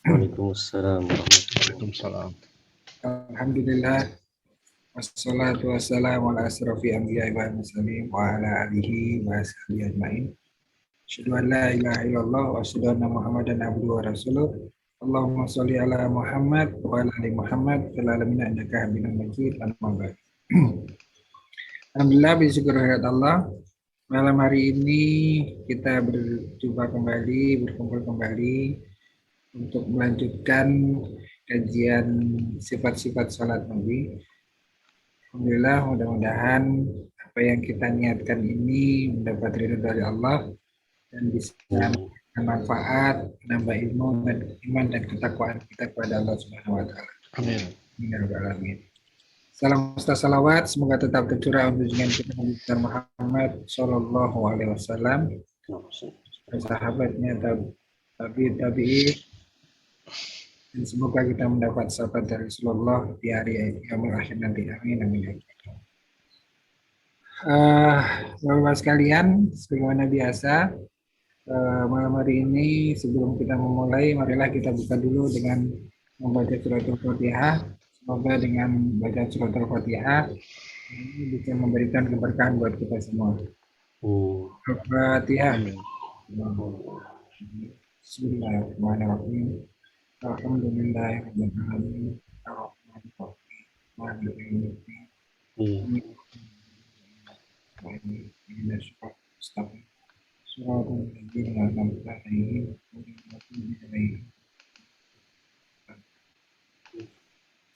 Waalaikumsalam warahmatullahi Waalaikumsalam. Alhamdulillah. Wassalatu wassalamu ala asrafi anbiya'i wal mursalin wa ala alihi wa sahbihi ajma'in. Asyhadu an la ilaha illallah wa asyhadu anna Muhammadan abduhu wa rasuluh. Allahumma sholli ala Muhammad wa ala ali Muhammad fil alamin innaka Hamidum Majid. Amma ba'd. Alhamdulillah, bersyukur kehadirat Allah. Malam hari ini kita berkumpul kembali untuk melanjutkan kajian sifat-sifat salat Nabi. Alhamdulillah, mudah-mudahan apa yang kita niatkan ini mendapat ridho dari Allah dan bisa memberikan manfaat, menambah ilmu dan iman dan ketakwaan kita kepada Allah Subhanahu wa taala. Amin. Amin. Salam serta salawat semoga tetap tercurah untuk junjungan kita Nabi Muhammad Shallallahu Alaihi Wasallam, sahabatnya, tabi'in, dan semoga kita mendapat sahabat dari Rasulullah di hari kiamat akhir nanti. Amin amin. Bapak sekalian, sebagaimana biasa, malam hari ini sebelum kita memulai, marilah kita buka dulu dengan membaca surat Al-Fatihah. Semoga dengan baca surat Al-Fatihah ini bisa memberikan keberkahan buat kita semua. Al-Fatihah. Bismillahirrahmanirrahim. Alhamdulillahirabbil alamin. Arrahmanir rahim. Maliki yaumiddin.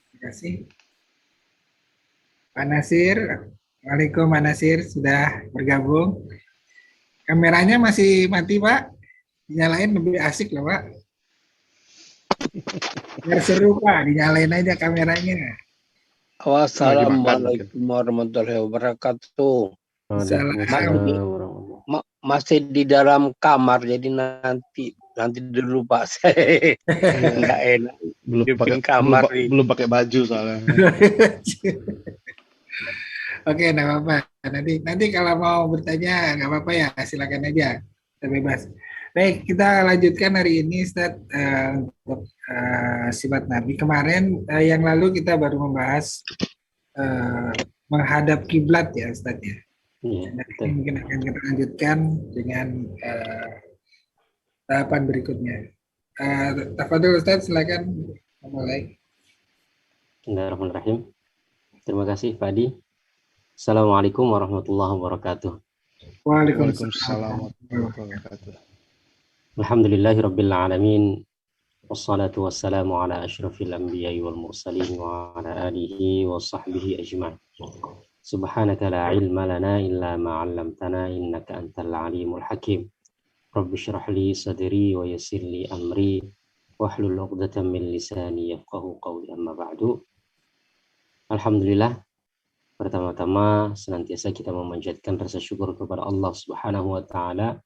Terima kasih. Pak Nasir, Waalaikumsalam Pak Nasir sudah bergabung. Kameranya masih mati Pak, dinyalain lebih asik loh Pak. Biar seru Pak, dinyalain aja kameranya. Wassalamualaikum warahmatullahi wabarakatuh. Masih di dalam kamar, jadi nanti dulu Pak, saya nggak enak. Belum pakai baju soalnya. Oke, nggak apa-apa. Nanti kalau mau bertanya nggak apa-apa ya, silakan aja, kita bebas. Baik, kita lanjutkan hari ini Ustaz untuk sifat Nabi. Kemarin yang lalu kita baru membahas menghadap kiblat ya Ustaz ya. Nanti mungkin akan kita lanjutkan dengan tahapan berikutnya. Tafadhol Ustaz, silakan mulai. Bismillahirrahmanirrahim. Terima kasih Pak Adi. Assalamualaikum warahmatullahi wabarakatuh. Waalaikumsalam warahmatullahi wabarakatuh. Alhamdulillahirabbil alamin. Wassalatu wassalamu ala asyrafil anbiya'i wal mursalin wa ala alihi wa sahbihi ajma'in. Subhanaka la ilma lana illa ma 'allamtana innaka antal alimul hakim. Rabbi shrah li sadri wa yassir li amri wahlul 'uqdatam min lisani yafqahu qawli, amma ba'du. Alhamdulillah, pertama-tama senantiasa kita memanjatkan rasa syukur kepada Allah Subhanahu wa taala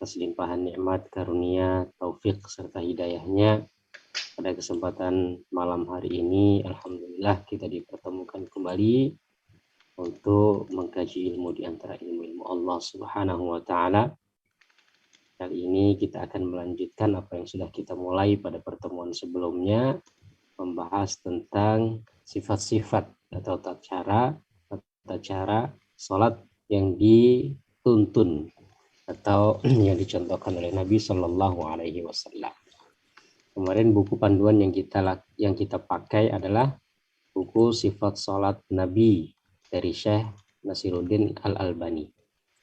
atas limpahan nikmat, karunia, taufik serta hidayahnya. Pada kesempatan malam hari ini, alhamdulillah kita dipertemukan kembali untuk mengkaji ilmu di antara ilmu-ilmu Allah Subhanahu wa taala. Kali ini kita akan melanjutkan apa yang sudah kita mulai pada pertemuan sebelumnya, membahas tentang sifat-sifat atau tata cara salat yang dituntun atau yang dicontohkan oleh Nabi Shallallahu Alaihi Wasallam. Kemarin buku panduan yang kita pakai adalah buku Sifat Salat Nabi dari Syekh Nasiruddin Al-Albani.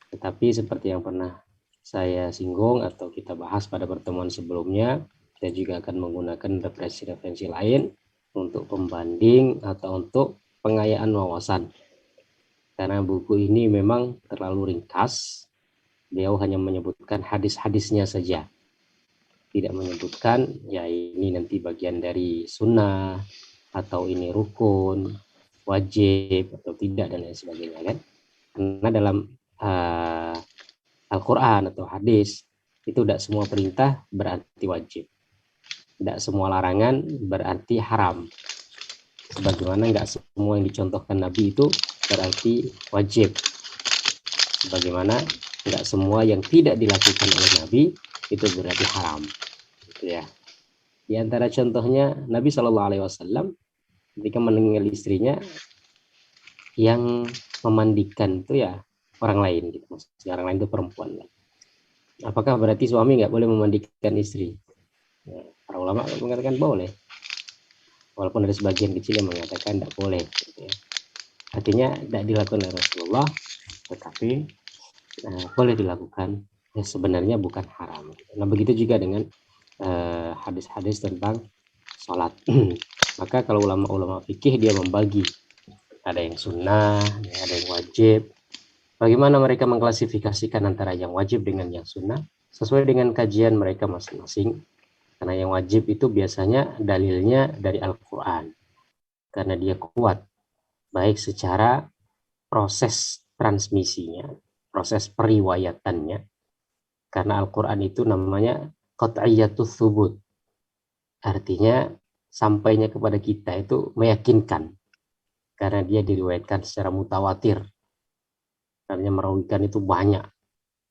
Tetapi seperti yang pernah saya singgung atau kita bahas pada pertemuan sebelumnya, kita juga akan menggunakan referensi-referensi lain untuk pembanding atau untuk pengayaan wawasan. Karena buku ini memang terlalu ringkas, beliau hanya menyebutkan hadis-hadisnya saja. Tidak menyebutkan, ya ini nanti bagian dari sunnah, atau ini rukun, wajib, atau tidak, dan lain sebagainya kan. Karena dalam Al-Quran atau hadis, itu tidak semua perintah berarti wajib. Tidak semua larangan berarti haram. Sebagaimana nggak semua yang dicontohkan Nabi itu berarti wajib. Sebagaimana nggak semua yang tidak dilakukan oleh Nabi itu berarti haram. Gitu ya. Di antara contohnya Nabi SAW ketika meninggal istrinya yang memandikan itu ya orang lain gitu. Maksudnya orang lain itu perempuan. Apakah berarti suami nggak boleh memandikan istri? Ya, para ulama mengatakan boleh. Walaupun ada sebagian kecil yang mengatakan tidak boleh. Gitu ya. Artinya tidak dilakukan oleh Rasulullah, tetapi boleh dilakukan. Ya, sebenarnya bukan haram. Nah begitu juga dengan hadis-hadis tentang sholat. Maka kalau ulama-ulama fikih dia membagi, ada yang sunnah, ada yang wajib. Bagaimana mereka mengklasifikasikan antara yang wajib dengan yang sunnah? Sesuai dengan kajian mereka masing-masing. Karena yang wajib itu biasanya dalilnya dari Al-Quran. Karena dia kuat, baik secara proses transmisinya, proses periwayatannya. Karena Al-Quran itu namanya qat'iyatul thubut. Artinya sampainya kepada kita itu meyakinkan. Karena dia diriwayatkan secara mutawatir. Karena merawikan itu banyak.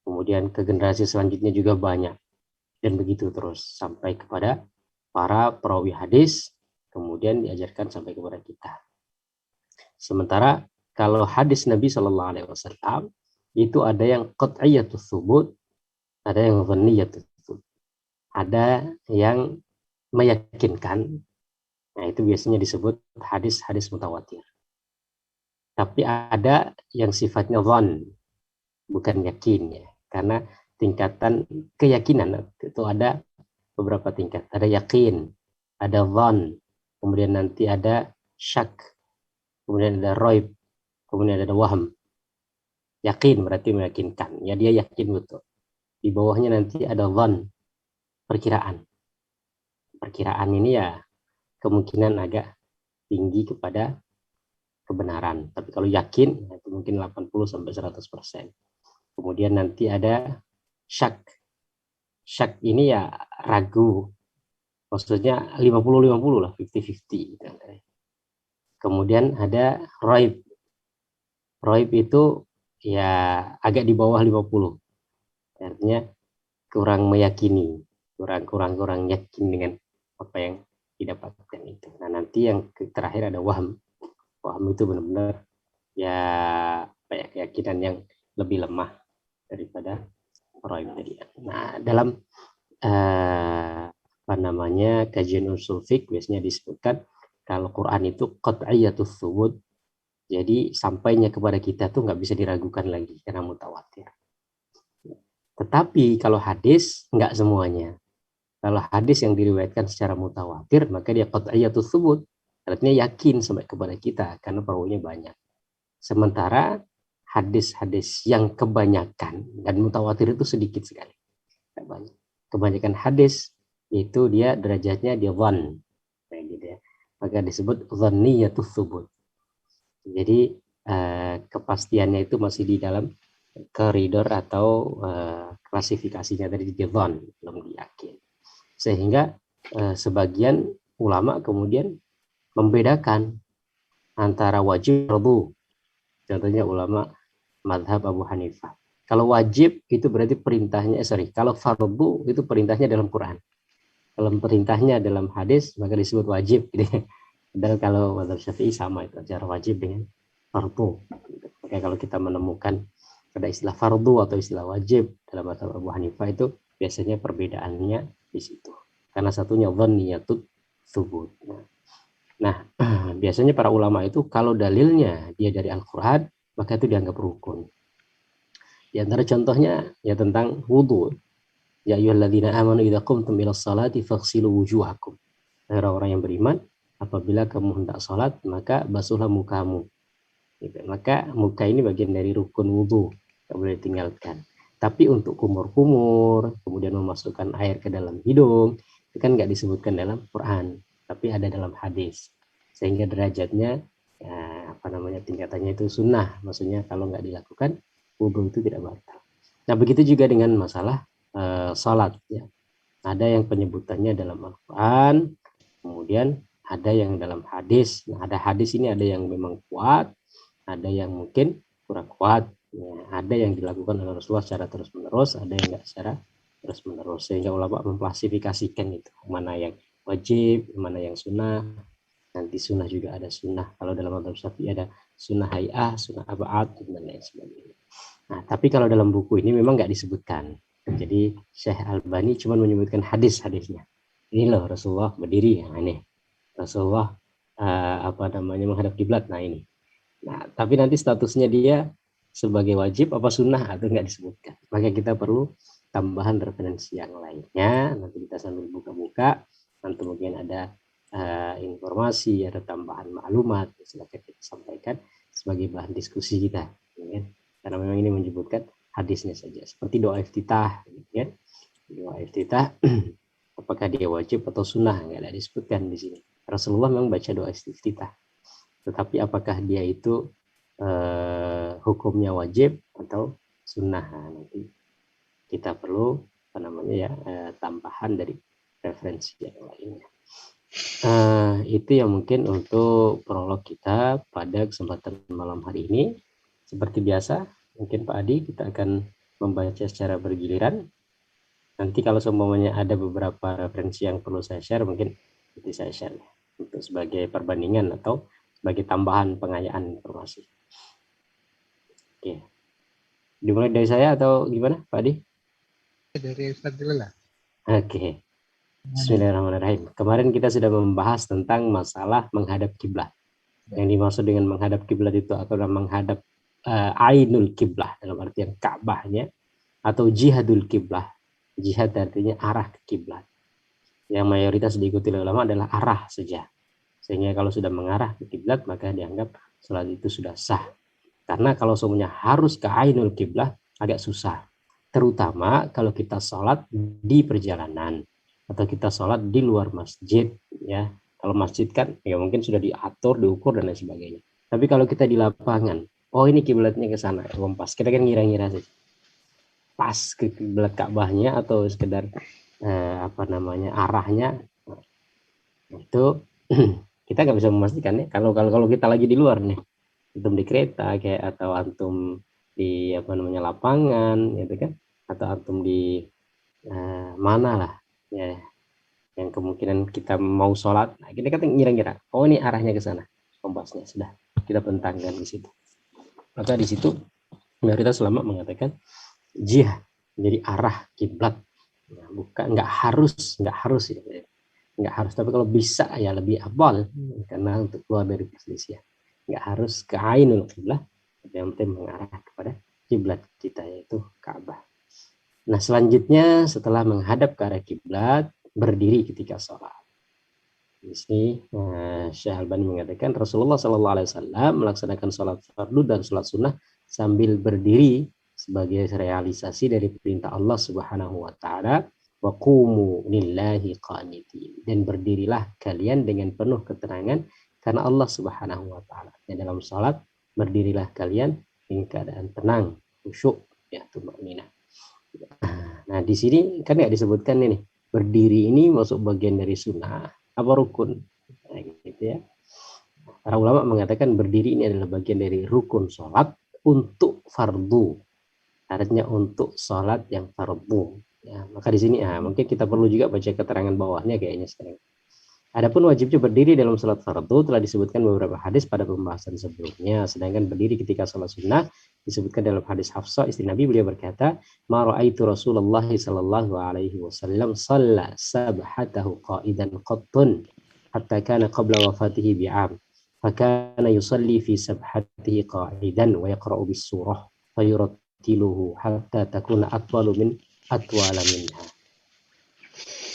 Kemudian ke generasi selanjutnya juga banyak. Dan begitu terus sampai kepada para perawi hadis, kemudian diajarkan sampai kepada kita. Sementara kalau hadis Nabi SAW itu ada yang qat'iyatul thubut, ada yang dhanniyatul thubut, ada yang meyakinkan. Nah itu biasanya disebut hadis-hadis mutawatir. Tapi ada yang sifatnya dhan, bukan yakin ya, karena tingkatan keyakinan itu ada beberapa tingkat. Ada yakin, ada dhan, kemudian nanti ada syak, kemudian ada raib, kemudian ada waham. Yakin berarti meyakinkan, ya dia yakin betul. Di bawahnya nanti ada dhan, perkiraan. Perkiraan ini ya kemungkinan agak tinggi kepada kebenaran. Tapi kalau yakin itu mungkin 80-100%. Kemudian nanti ada syak. Syak ini ya ragu. Maksudnya 50-50 lah, 50-50. Kemudian ada raib. Raib itu ya agak di bawah 50. Artinya kurang meyakini, kurang yakin dengan apa yang didapatkan itu. Nah nanti yang terakhir ada waham. Waham itu benar-benar ya keyakinan yang lebih lemah daripada raib tadi. Nah dalam kajian usul fiqh biasanya disebutkan kalau Quran itu qat'iyatul thubut, jadi sampainya kepada kita tuh nggak bisa diragukan lagi karena mutawatir. Tetapi kalau hadis nggak semuanya. Kalau hadis yang diriwayatkan secara mutawatir maka dia qat'iyatul thubut, artinya yakin sampai kepada kita karena perawinya banyak. Sementara hadis-hadis yang kebanyakan dan mutawatir itu sedikit sekali. Kebanyakan hadis itu dia derajatnya dia dhan, kayak gitu ya. Maka disebut dhanniyatul thubut. Jadi kepastiannya itu masih di dalam koridor atau klasifikasinya dari dhan, belum yakin. Sehingga sebagian ulama kemudian membedakan antara wajib dan fardu. Contohnya ulama mazhab Abu Hanifah. Kalau wajib itu berarti perintahnya, kalau fardu itu perintahnya dalam Quran. Kalau perintahnya dalam hadis maka disebut wajib. Padahal kalau mazhab Syafi'i sama itu antara wajib dengan fardu. Maka kalau kita menemukan ada istilah fardu atau istilah wajib dalam mazhab Abu Hanifah itu biasanya perbedaannya di situ. Karena satunya dhanniyatul thubut. Nah, biasanya para ulama itu kalau dalilnya dia dari Al-Quran, maka itu dianggap rukun. Di antara contohnya ya tentang wudu. Ya ayyuhalladzina amanu idza qumtum ilas salati faghsilu wujuhakum. Orang-orang yang beriman, apabila kamu hendak salat, maka basuhlah mukamu. Gitu. Maka muka ini bagian dari rukun wudu, tidak boleh ditinggalkan. Tapi untuk kumur-kumur, kemudian memasukkan air ke dalam hidung, itu kan nggak disebutkan dalam Quran. Tapi ada dalam hadis, sehingga derajatnya tingkatannya itu sunnah, maksudnya kalau nggak dilakukan wudu itu tidak batal. Nah begitu juga dengan masalah salat ya, ada yang penyebutannya dalam Al-Quran, kemudian ada yang dalam hadis. Nah ada hadis ini ada yang memang kuat, ada yang mungkin kurang kuat ya, ada yang dilakukan oleh Rasulullah secara terus menerus, ada yang nggak secara terus menerus, sehingga ulama mengklasifikasikan itu mana yang wajib, mana yang sunnah. Nanti sunnah juga ada sunnah. Kalau dalam mazhab Syafi'i ada sunnah hay'ah, sunnah ab'ad, dan lain sebagainya. Nah, tapi kalau dalam buku ini memang nggak disebutkan. Jadi Syekh Albani cuma menyebutkan hadis-hadisnya. Ini loh Rasulullah berdiri, nah ini. Rasulullah menghadap kiblat, nah ini. Nah, tapi nanti statusnya dia sebagai wajib apa sunnah atau nggak disebutkan. Maka kita perlu tambahan referensi yang lainnya. Nanti kita sambil buka-buka, nanti mungkin ada informasi, ada tambahan maklumat, silakan kita sampaikan sebagai bahan diskusi kita. Ya. Karena memang ini menyebutkan hadisnya saja. Seperti doa iftitah, ya. Doa iftitah, apakah dia wajib atau sunnah, nggak ada disebutkan di sini. Rasulullah memang baca doa iftitah. Tetapi apakah dia itu hukumnya wajib atau sunnah, nanti kita perlu tambahan dari referensi yang lainnya. Itu yang mungkin untuk prolog kita pada kesempatan malam hari ini. Seperti biasa, mungkin Pak Adi kita akan membaca secara bergiliran. Nanti kalau semuanya ada beberapa referensi yang perlu saya share, mungkin nanti saya share untuk sebagai perbandingan atau sebagai tambahan pengayaan informasi. Oke, dimulai dari saya atau gimana Pak Adi? Dari Ustaz dulu lah. Oke. Bismillahirrahmanirrahim. Kemarin kita sudah membahas tentang masalah menghadap kiblat. Yang dimaksud dengan menghadap kiblat itu adalah menghadap ainul kiblah, dalam artian Ka'bahnya, atau jihadul kiblah. Jihad artinya arah ke kiblat. Yang mayoritas diikuti oleh ulama adalah arah saja. Sehingga kalau sudah mengarah ke kiblat maka dianggap salat itu sudah sah. Karena kalau semuanya harus ke ainul kiblah agak susah. Terutama kalau kita sholat di perjalanan atau kita sholat di luar masjid, ya. Kalau masjid kan ya mungkin sudah diatur, diukur dan lain sebagainya. Tapi kalau kita di lapangan, oh ini kiblatnya ke sana, kompas. Kita kan ngira-ngira saja. Pas ke kiblat Ka'bahnya atau sekedar arahnya, itu kita nggak bisa memastikan ya. Kalau kita lagi di luar nih, antum di kereta kayak atau antum di lapangan, gitu kan, atau antum di mana lah, ya, yang kemungkinan kita mau sholat, nah, kita kan ngira-ngira, oh ini arahnya ke sana, kompasnya sudah kita bentangkan di situ. Maka di situ mayoritas ulama mengatakan jihad jadi arah kiblat, nah, bukan nggak harus ya, nggak harus, tapi kalau bisa ya lebih abal, karena untuk keluar dari perselisihan nggak harus ke ainul kiblah, yang penting mengarah kepada kiblat kita yaitu Ka'bah. Nah, selanjutnya setelah menghadap ke arah kiblat, berdiri ketika sholat. Di sini Syekh Albani mengatakan Rasulullah SAW melaksanakan sholat fardu dan sholat sunnah sambil berdiri sebagai realisasi dari perintah Allah Subhanahu wa Ta'ala, wa qumu lillahi qanitin, dan berdirilah kalian dengan penuh ketenangan karena Allah Subhanahu wa Ta'ala. Dan dalam sholat berdirilah kalian dengan keadaan tenang, khusyuk, ya, tumakninah. Nah, di sini kan nggak disebutkan ini berdiri ini masuk bagian dari sunnah apa rukun, nah, gitu ya. Para ulama mengatakan berdiri ini adalah bagian dari rukun sholat untuk fardu, artinya untuk sholat yang fardu. Ya, maka di sini mungkin kita perlu juga baca keterangan bawahnya kayaknya sekarang. Adapun wajibnya berdiri dalam sholat fardu telah disebutkan beberapa hadis pada pembahasan sebelumnya. Sedangkan berdiri ketika sholat sunnah disebutkan dalam hadis Hafsah istri Nabi, beliau berkata, "Ma ra'aitu Rasulullah sallallahu alaihi wasallam shalla sabhatahu qa'idan qattun hatta kana qabla wafatihi bi'am. Fa kana yusalli fi sabhatihi qa'idan wa yaqra'u bis surah fa yurattiluhu hatta takuna atwalu min atwala minha."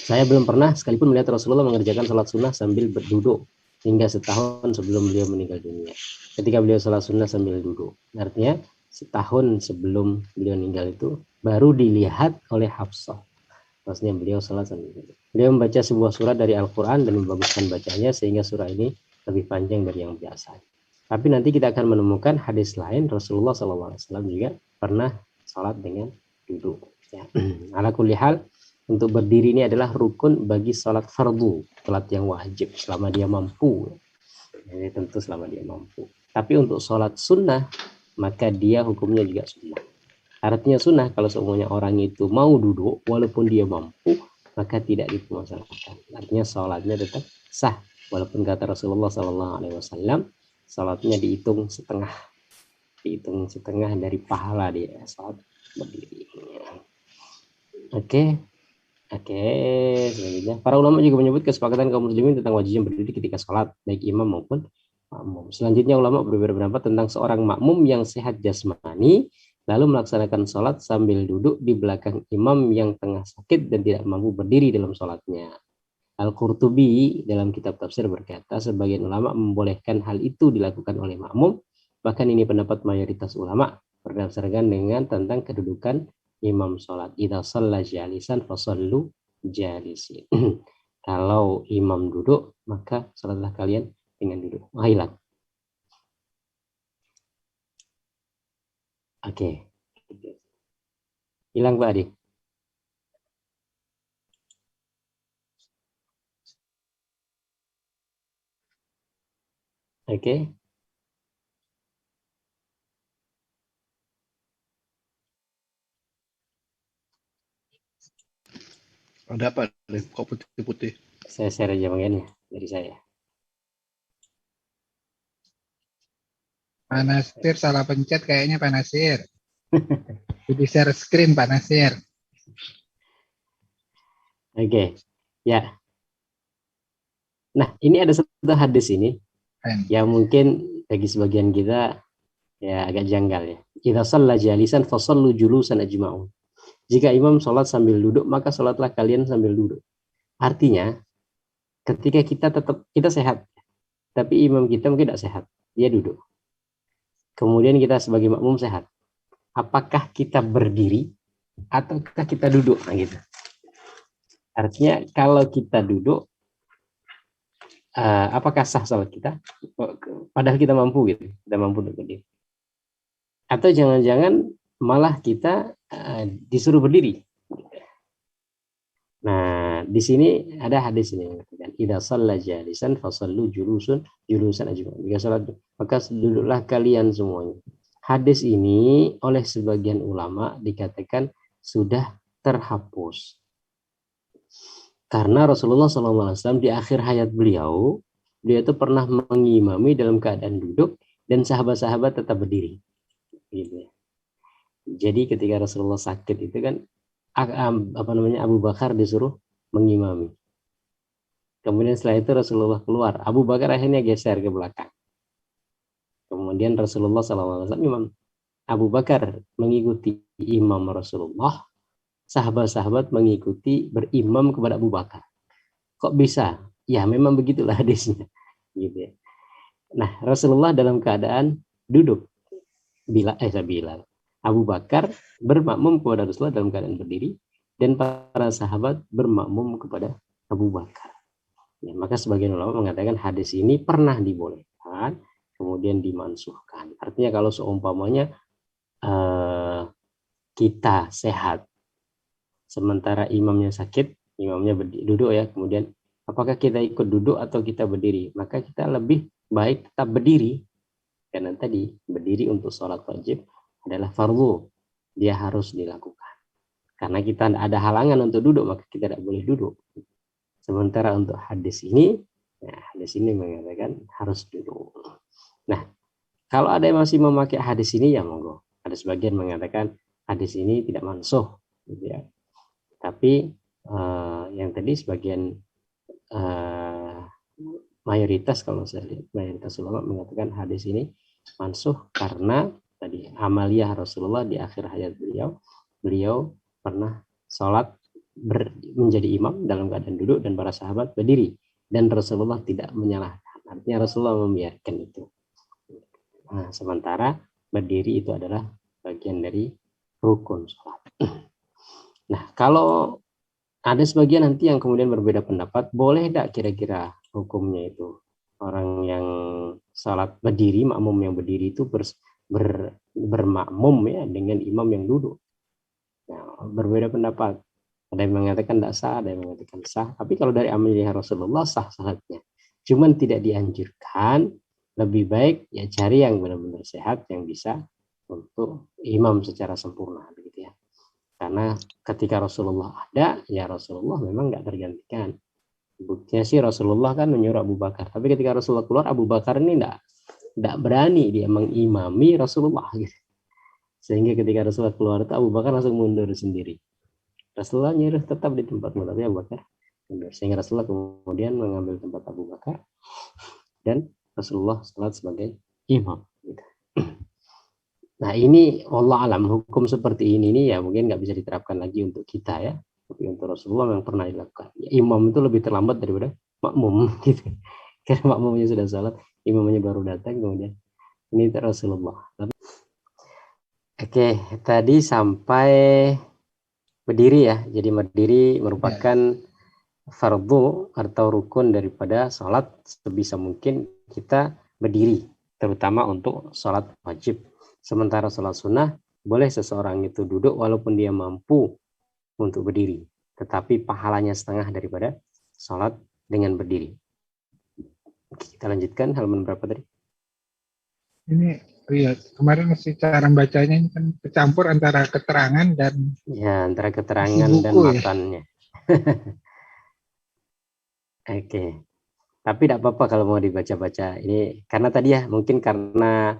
Saya belum pernah sekalipun melihat Rasulullah mengerjakan sholat sunnah sambil berduduk hingga setahun sebelum beliau meninggal dunia. Ketika beliau sholat sunnah sambil duduk, artinya setahun sebelum beliau meninggal itu baru dilihat oleh Hafsah. Maksudnya beliau sholat sambil duduk. Beliau membaca sebuah surat dari Al-Quran dan membaguskan bacanya sehingga surah ini lebih panjang dari yang biasa. Tapi nanti kita akan menemukan hadis lain Rasulullah SAW juga pernah sholat dengan duduk. Ya. Ala kulli hal, untuk berdiri ini adalah rukun bagi sholat fardu, sholat yang wajib selama dia mampu. Jadi tentu selama dia mampu. Tapi untuk sholat sunnah, maka dia hukumnya juga sunnah. Artinya sunnah kalau semuanya orang itu mau duduk, walaupun dia mampu, maka tidak dipermasalahkan. Artinya sholatnya tetap sah, walaupun kata Rasulullah SAW, sholatnya dihitung setengah dari pahala dia sholat berdiri. Oke. Selanjutnya, para ulama juga menyebut kesepakatan kaum muslimin tentang wajibnya berdiri ketika sholat, baik imam maupun makmum. Selanjutnya, ulama berbeda pendapat tentang seorang makmum yang sehat jasmani lalu melaksanakan sholat sambil duduk di belakang imam yang tengah sakit dan tidak mampu berdiri dalam sholatnya. Al-Qurtubi dalam kitab tafsir berkata, sebagian ulama membolehkan hal itu dilakukan oleh makmum, bahkan ini pendapat mayoritas ulama berdasarkan dengan tentang kedudukan imam sholat. Idza shalla jalisan fasallu jalisin. Kalau imam duduk, maka sholatlah kalian dengan duduk. Hilang. Oke. Hilang Pak Adi. Oke. Ada apa? Kok putih-putih? Saya share aja bagiannya dari saya. Pak Nasir salah pencet kayaknya Pak Nasir. Jadi share screen Pak Nasir. Oke. Ya. Nah, ini ada satu hadis ini yang mungkin bagi sebagian kita ya agak janggal ya. Idza shalla jalisan fasallu julusan ajma'un. Jika imam sholat sambil duduk, maka sholatlah kalian sambil duduk. Artinya, ketika kita sehat, tapi imam kita mungkin tidak sehat, dia duduk. Kemudian kita sebagai makmum sehat. Apakah kita berdiri ataukah kita duduk? Nah, gitu. Artinya kalau kita duduk, apakah sah sholat kita? Padahal kita mampu gitu, kita mampu untuk berdiri. Atau jangan-jangan malah kita disuruh berdiri. Nah, di sini ada hadis ini mengatakan, idza shalla jalisan fasallu julusan ajma'un. Jika salat maka duduklah kalian semuanya. Hadis ini oleh sebagian ulama dikatakan sudah terhapus. Karena Rasulullah SAW di akhir hayat beliau itu pernah mengimami dalam keadaan duduk dan sahabat-sahabat tetap berdiri. Gitu ya. Jadi ketika Rasulullah sakit itu kan Abu Bakar disuruh mengimami. Kemudian setelah itu Rasulullah keluar. Abu Bakar akhirnya geser ke belakang. Kemudian Rasulullah SAW imam. Abu Bakar mengikuti imam Rasulullah. Sahabat-sahabat mengikuti berimam kepada Abu Bakar. Kok bisa? Ya memang begitulah hadisnya. Gitu ya. Nah Rasulullah dalam keadaan duduk. Bilal. Abu Bakar bermakmum kepada Rasulullah dalam keadaan berdiri dan para sahabat bermakmum kepada Abu Bakar. Ya, maka sebagian ulama mengatakan hadis ini pernah dibolehkan, kemudian dimansuhkan. Artinya kalau seumpamanya kita sehat, sementara imamnya sakit, imamnya duduk ya, kemudian apakah kita ikut duduk atau kita berdiri? Maka kita lebih baik tetap berdiri, karena tadi berdiri untuk sholat wajib adalah fardu, dia harus dilakukan. Karena kita ada halangan untuk duduk, maka kita tidak boleh duduk. Sementara untuk hadis ini mengatakan harus duduk. Nah, kalau ada yang masih memakai hadis ini ya monggo. Ada sebagian mengatakan hadis ini tidak mansuh, gitu ya. Tapi yang tadi sebagian mayoritas, kalau saya lihat mayoritas ulama mengatakan hadis ini mansuh karena tadi amaliyah Rasulullah di akhir hayat beliau pernah sholat menjadi imam dalam keadaan duduk dan para sahabat berdiri dan Rasulullah tidak menyalahkan. Artinya Rasulullah membiarkan itu. Nah, sementara berdiri itu adalah bagian dari rukun sholat. Nah, kalau ada sebagian nanti yang kemudian berbeda pendapat, boleh tidak kira-kira hukumnya itu orang yang sholat berdiri, makmum yang berdiri itu bermakmum ya dengan imam yang duduk. Nah, berbeda pendapat. Ada yang mengatakan tidak sah, ada yang mengatakan sah. Tapi kalau dari amaliyah Rasulullah sah salatnya. Cuman tidak dianjurkan. Lebih baik ya cari yang benar-benar sehat yang bisa untuk imam secara sempurna, begitu ya. Karena ketika Rasulullah ada, ya Rasulullah memang nggak tergantikan. Buktinya sih Rasulullah kan menyuruh Abu Bakar. Tapi ketika Rasulullah keluar, Abu Bakar ini nggak berani dia mengimami Rasulullah gitu. Sehingga ketika Rasulullah keluar itu Abu Bakar langsung mundur sendiri. Rasulullah nyuruh tetap di tempatmu, tapi Abu Bakar mundur. Sehingga Rasulullah kemudian mengambil tempat Abu Bakar dan Rasulullah salat sebagai imam. Gitu. Nah ini Allah alam, hukum seperti ini ya mungkin nggak bisa diterapkan lagi untuk kita ya. Tapi untuk Rasulullah yang pernah dilakukan. Ya, imam itu lebih terlambat daripada makmum gitu. Karena makmumnya sudah salat, imamnya baru datang kemudian ini Rasulullah. Oke, tadi sampai berdiri ya. Jadi berdiri merupakan fardu atau rukun daripada sholat. Sebisa mungkin kita berdiri, terutama untuk sholat wajib. Sementara sholat sunnah, boleh seseorang itu duduk walaupun dia mampu untuk berdiri. Tetapi pahalanya setengah daripada sholat dengan berdiri. Kita lanjutkan halaman berapa tadi? Ini iya, kemarin cara bacanya ini kan kecampur antara keterangan dan ya antara keterangan buku, dan matannya. Oke. Tapi tidak apa-apa kalau mau dibaca-baca ini karena tadi ya mungkin karena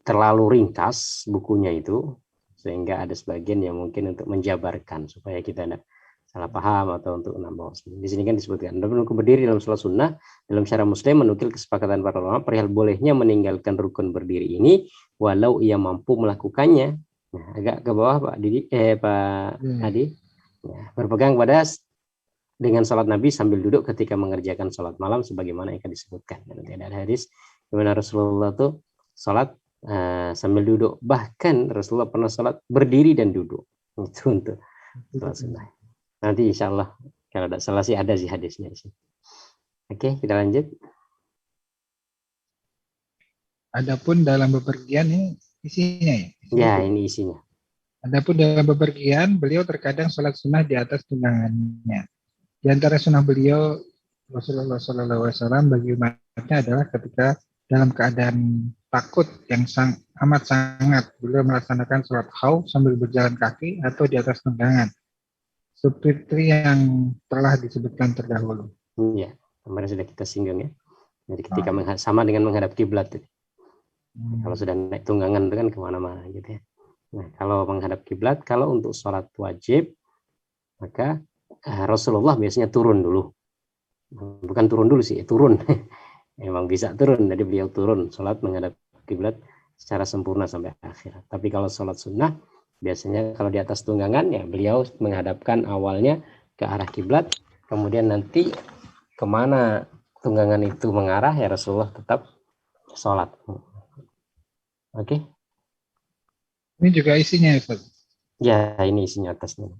terlalu ringkas bukunya itu sehingga ada sebagian yang mungkin untuk menjabarkan supaya kita tidak salah paham atau untuk nambah. Di sini kan disebutkan rukun berdiri dalam sholat sunnah dalam syarah Muslim menukil kesepakatan para ulama perihal bolehnya meninggalkan rukun berdiri ini walau ia mampu melakukannya. Nah, agak ke bawah Pak Didi, Pak Adi, ya, berpegang pada dengan sholat Nabi sambil duduk ketika mengerjakan sholat malam sebagaimana yang akan disebutkan. Dan tidak ada hadis di mana Rasulullah tuh sholat sambil duduk. Bahkan Rasulullah pernah sholat berdiri dan duduk. Itu untuk sholat sunnah. Nanti insya Allah kalau tidak salah sih ada sih hadisnya. Oke, kita lanjut. adapun dalam bepergian ini isinya ya. Ya, ini isinya. Adapun dalam bepergian beliau terkadang sholat sunnah di atas tunggangannya. Di antara sunnah beliau Rasulullah SAW bagi umatnya adalah ketika dalam keadaan takut yang amat sangat beliau melaksanakan sholat khauf sambil berjalan kaki atau di atas tunggangan. Seperti yang telah disebutkan terdahulu. Ya, kemarin sudah kita singgung ya. Jadi ketika sama dengan menghadap kiblat. Kalau sudah naik tunggangan itu kan kemana-mana gitu ya. Nah, kalau menghadap kiblat, kalau untuk sholat wajib, maka Rasulullah biasanya turun dulu. Bukan turun dulu sih, turun. Emang bisa turun, jadi beliau turun sholat menghadap kiblat secara sempurna sampai akhir. Tapi kalau sholat sunnah, biasanya kalau di atas tunggangan ya beliau menghadapkan awalnya ke arah kiblat, kemudian nanti kemana tunggangan itu mengarah ya Rasulullah tetap sholat. Oke. Ini juga isinya ya Ustaz? Ya ini isinya atasnya.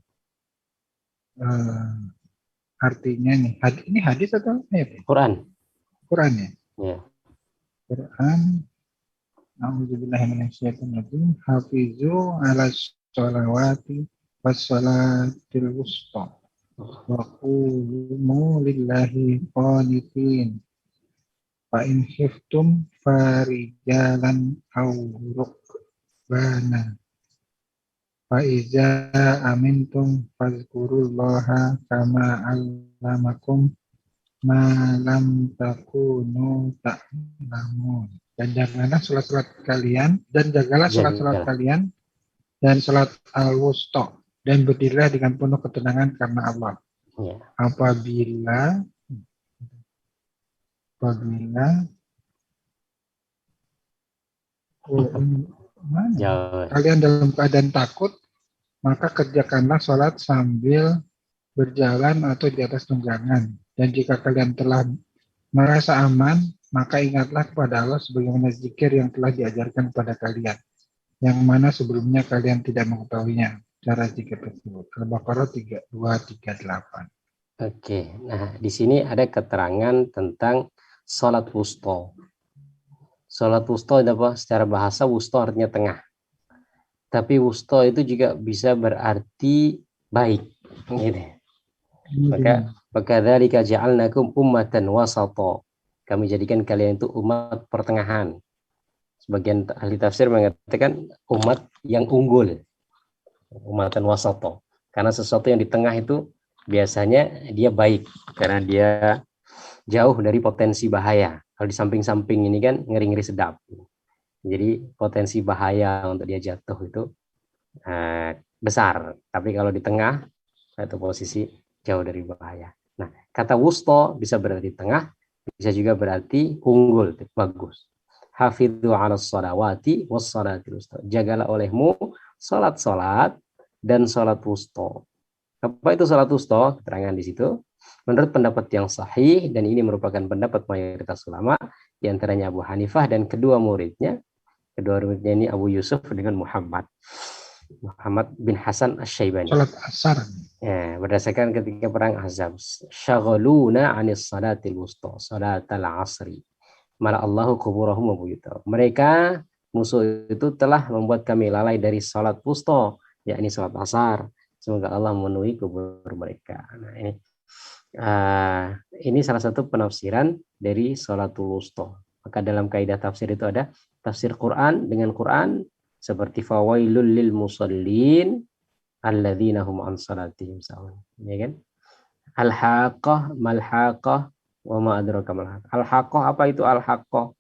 Artinya nih, ini hadis atau ayat? Quran. Quran ya? Ya. Quran. A'udzubillahiminasyaitonirrajim. Hafizu 'ala sholawati wassalatil wusta. Wa qumu lillahi qanitin. Fa in khiftum farijalan aw rukbana. Fa iza amintum fazkurullaha kama 'allamakum ma lam takunu ta'lamun. Dan janganlah sholat-sholat kalian dan jagalah sholat-sholat kalian dan sholat al-wusta dan berdirilah dengan penuh ketenangan karena Allah. Ya. Apabila kalian dalam keadaan takut, maka kerjakanlah sholat sambil berjalan atau di atas tunggangan. Dan jika kalian telah merasa aman, maka ingatlah kepada Allah sebagaimana zikir yang telah diajarkan kepada kalian, yang mana sebelumnya kalian tidak mengetahuinya. Cara zikir tersebut. Al-Baqarah 3238. Oke, nah di sini ada keterangan tentang sholat wusta. Sholat wusta itu apa? Secara bahasa wusta artinya tengah. Tapi wusta itu juga bisa berarti baik. Gitu. Maka dzalika ja'alnakum ummatan wasata. Kami jadikan kalian itu umat pertengahan. Sebagian ahli tafsir mengatakan umat yang unggul. umatan wasato. Karena sesuatu yang di tengah itu biasanya dia baik karena dia jauh dari potensi bahaya. Kalau di samping-samping ini kan ngeri-ngeri sedap. Jadi potensi bahaya untuk dia jatuh itu besar. Tapi kalau di tengah itu posisi jauh dari bahaya. Nah, kata wusto bisa berarti tengah, bisa juga berarti unggul, bagus. Hafidhu 'alas shalawati was shalatil wusta. Jagalah olehmu salat-salat dan salat wusta. Apa itu salat wusta? Keterangan di situ. Menurut pendapat yang sahih, dan ini merupakan pendapat mayoritas ulama, di antaranya Abu Hanifah dan kedua muridnya ini Abu Yusuf dengan Muhammad bin Hasan Asy-Syaibani. Salat asar. Ya, berdasarkan ketika perang Ahzab, syaghaluna 'anis salatil wusta, salatal asri. Mala Allahu quburahum wa buyutahum. Mereka musuh itu telah membuat kami lalai dari salat wusta, yakni salat asar. Semoga Allah memenuhi kubur mereka. Nah, ini salah satu penafsiran dari salatul wusta. Maka dalam kaidah tafsir itu ada tafsir Quran dengan Quran seperti fawailul lil musallin alladzina hum an salatihim sahun. Ya kan? Al-haqqah malhaqqah wa ma adraka malhaqqah. Al-haqqah, apa itu al-haqqah?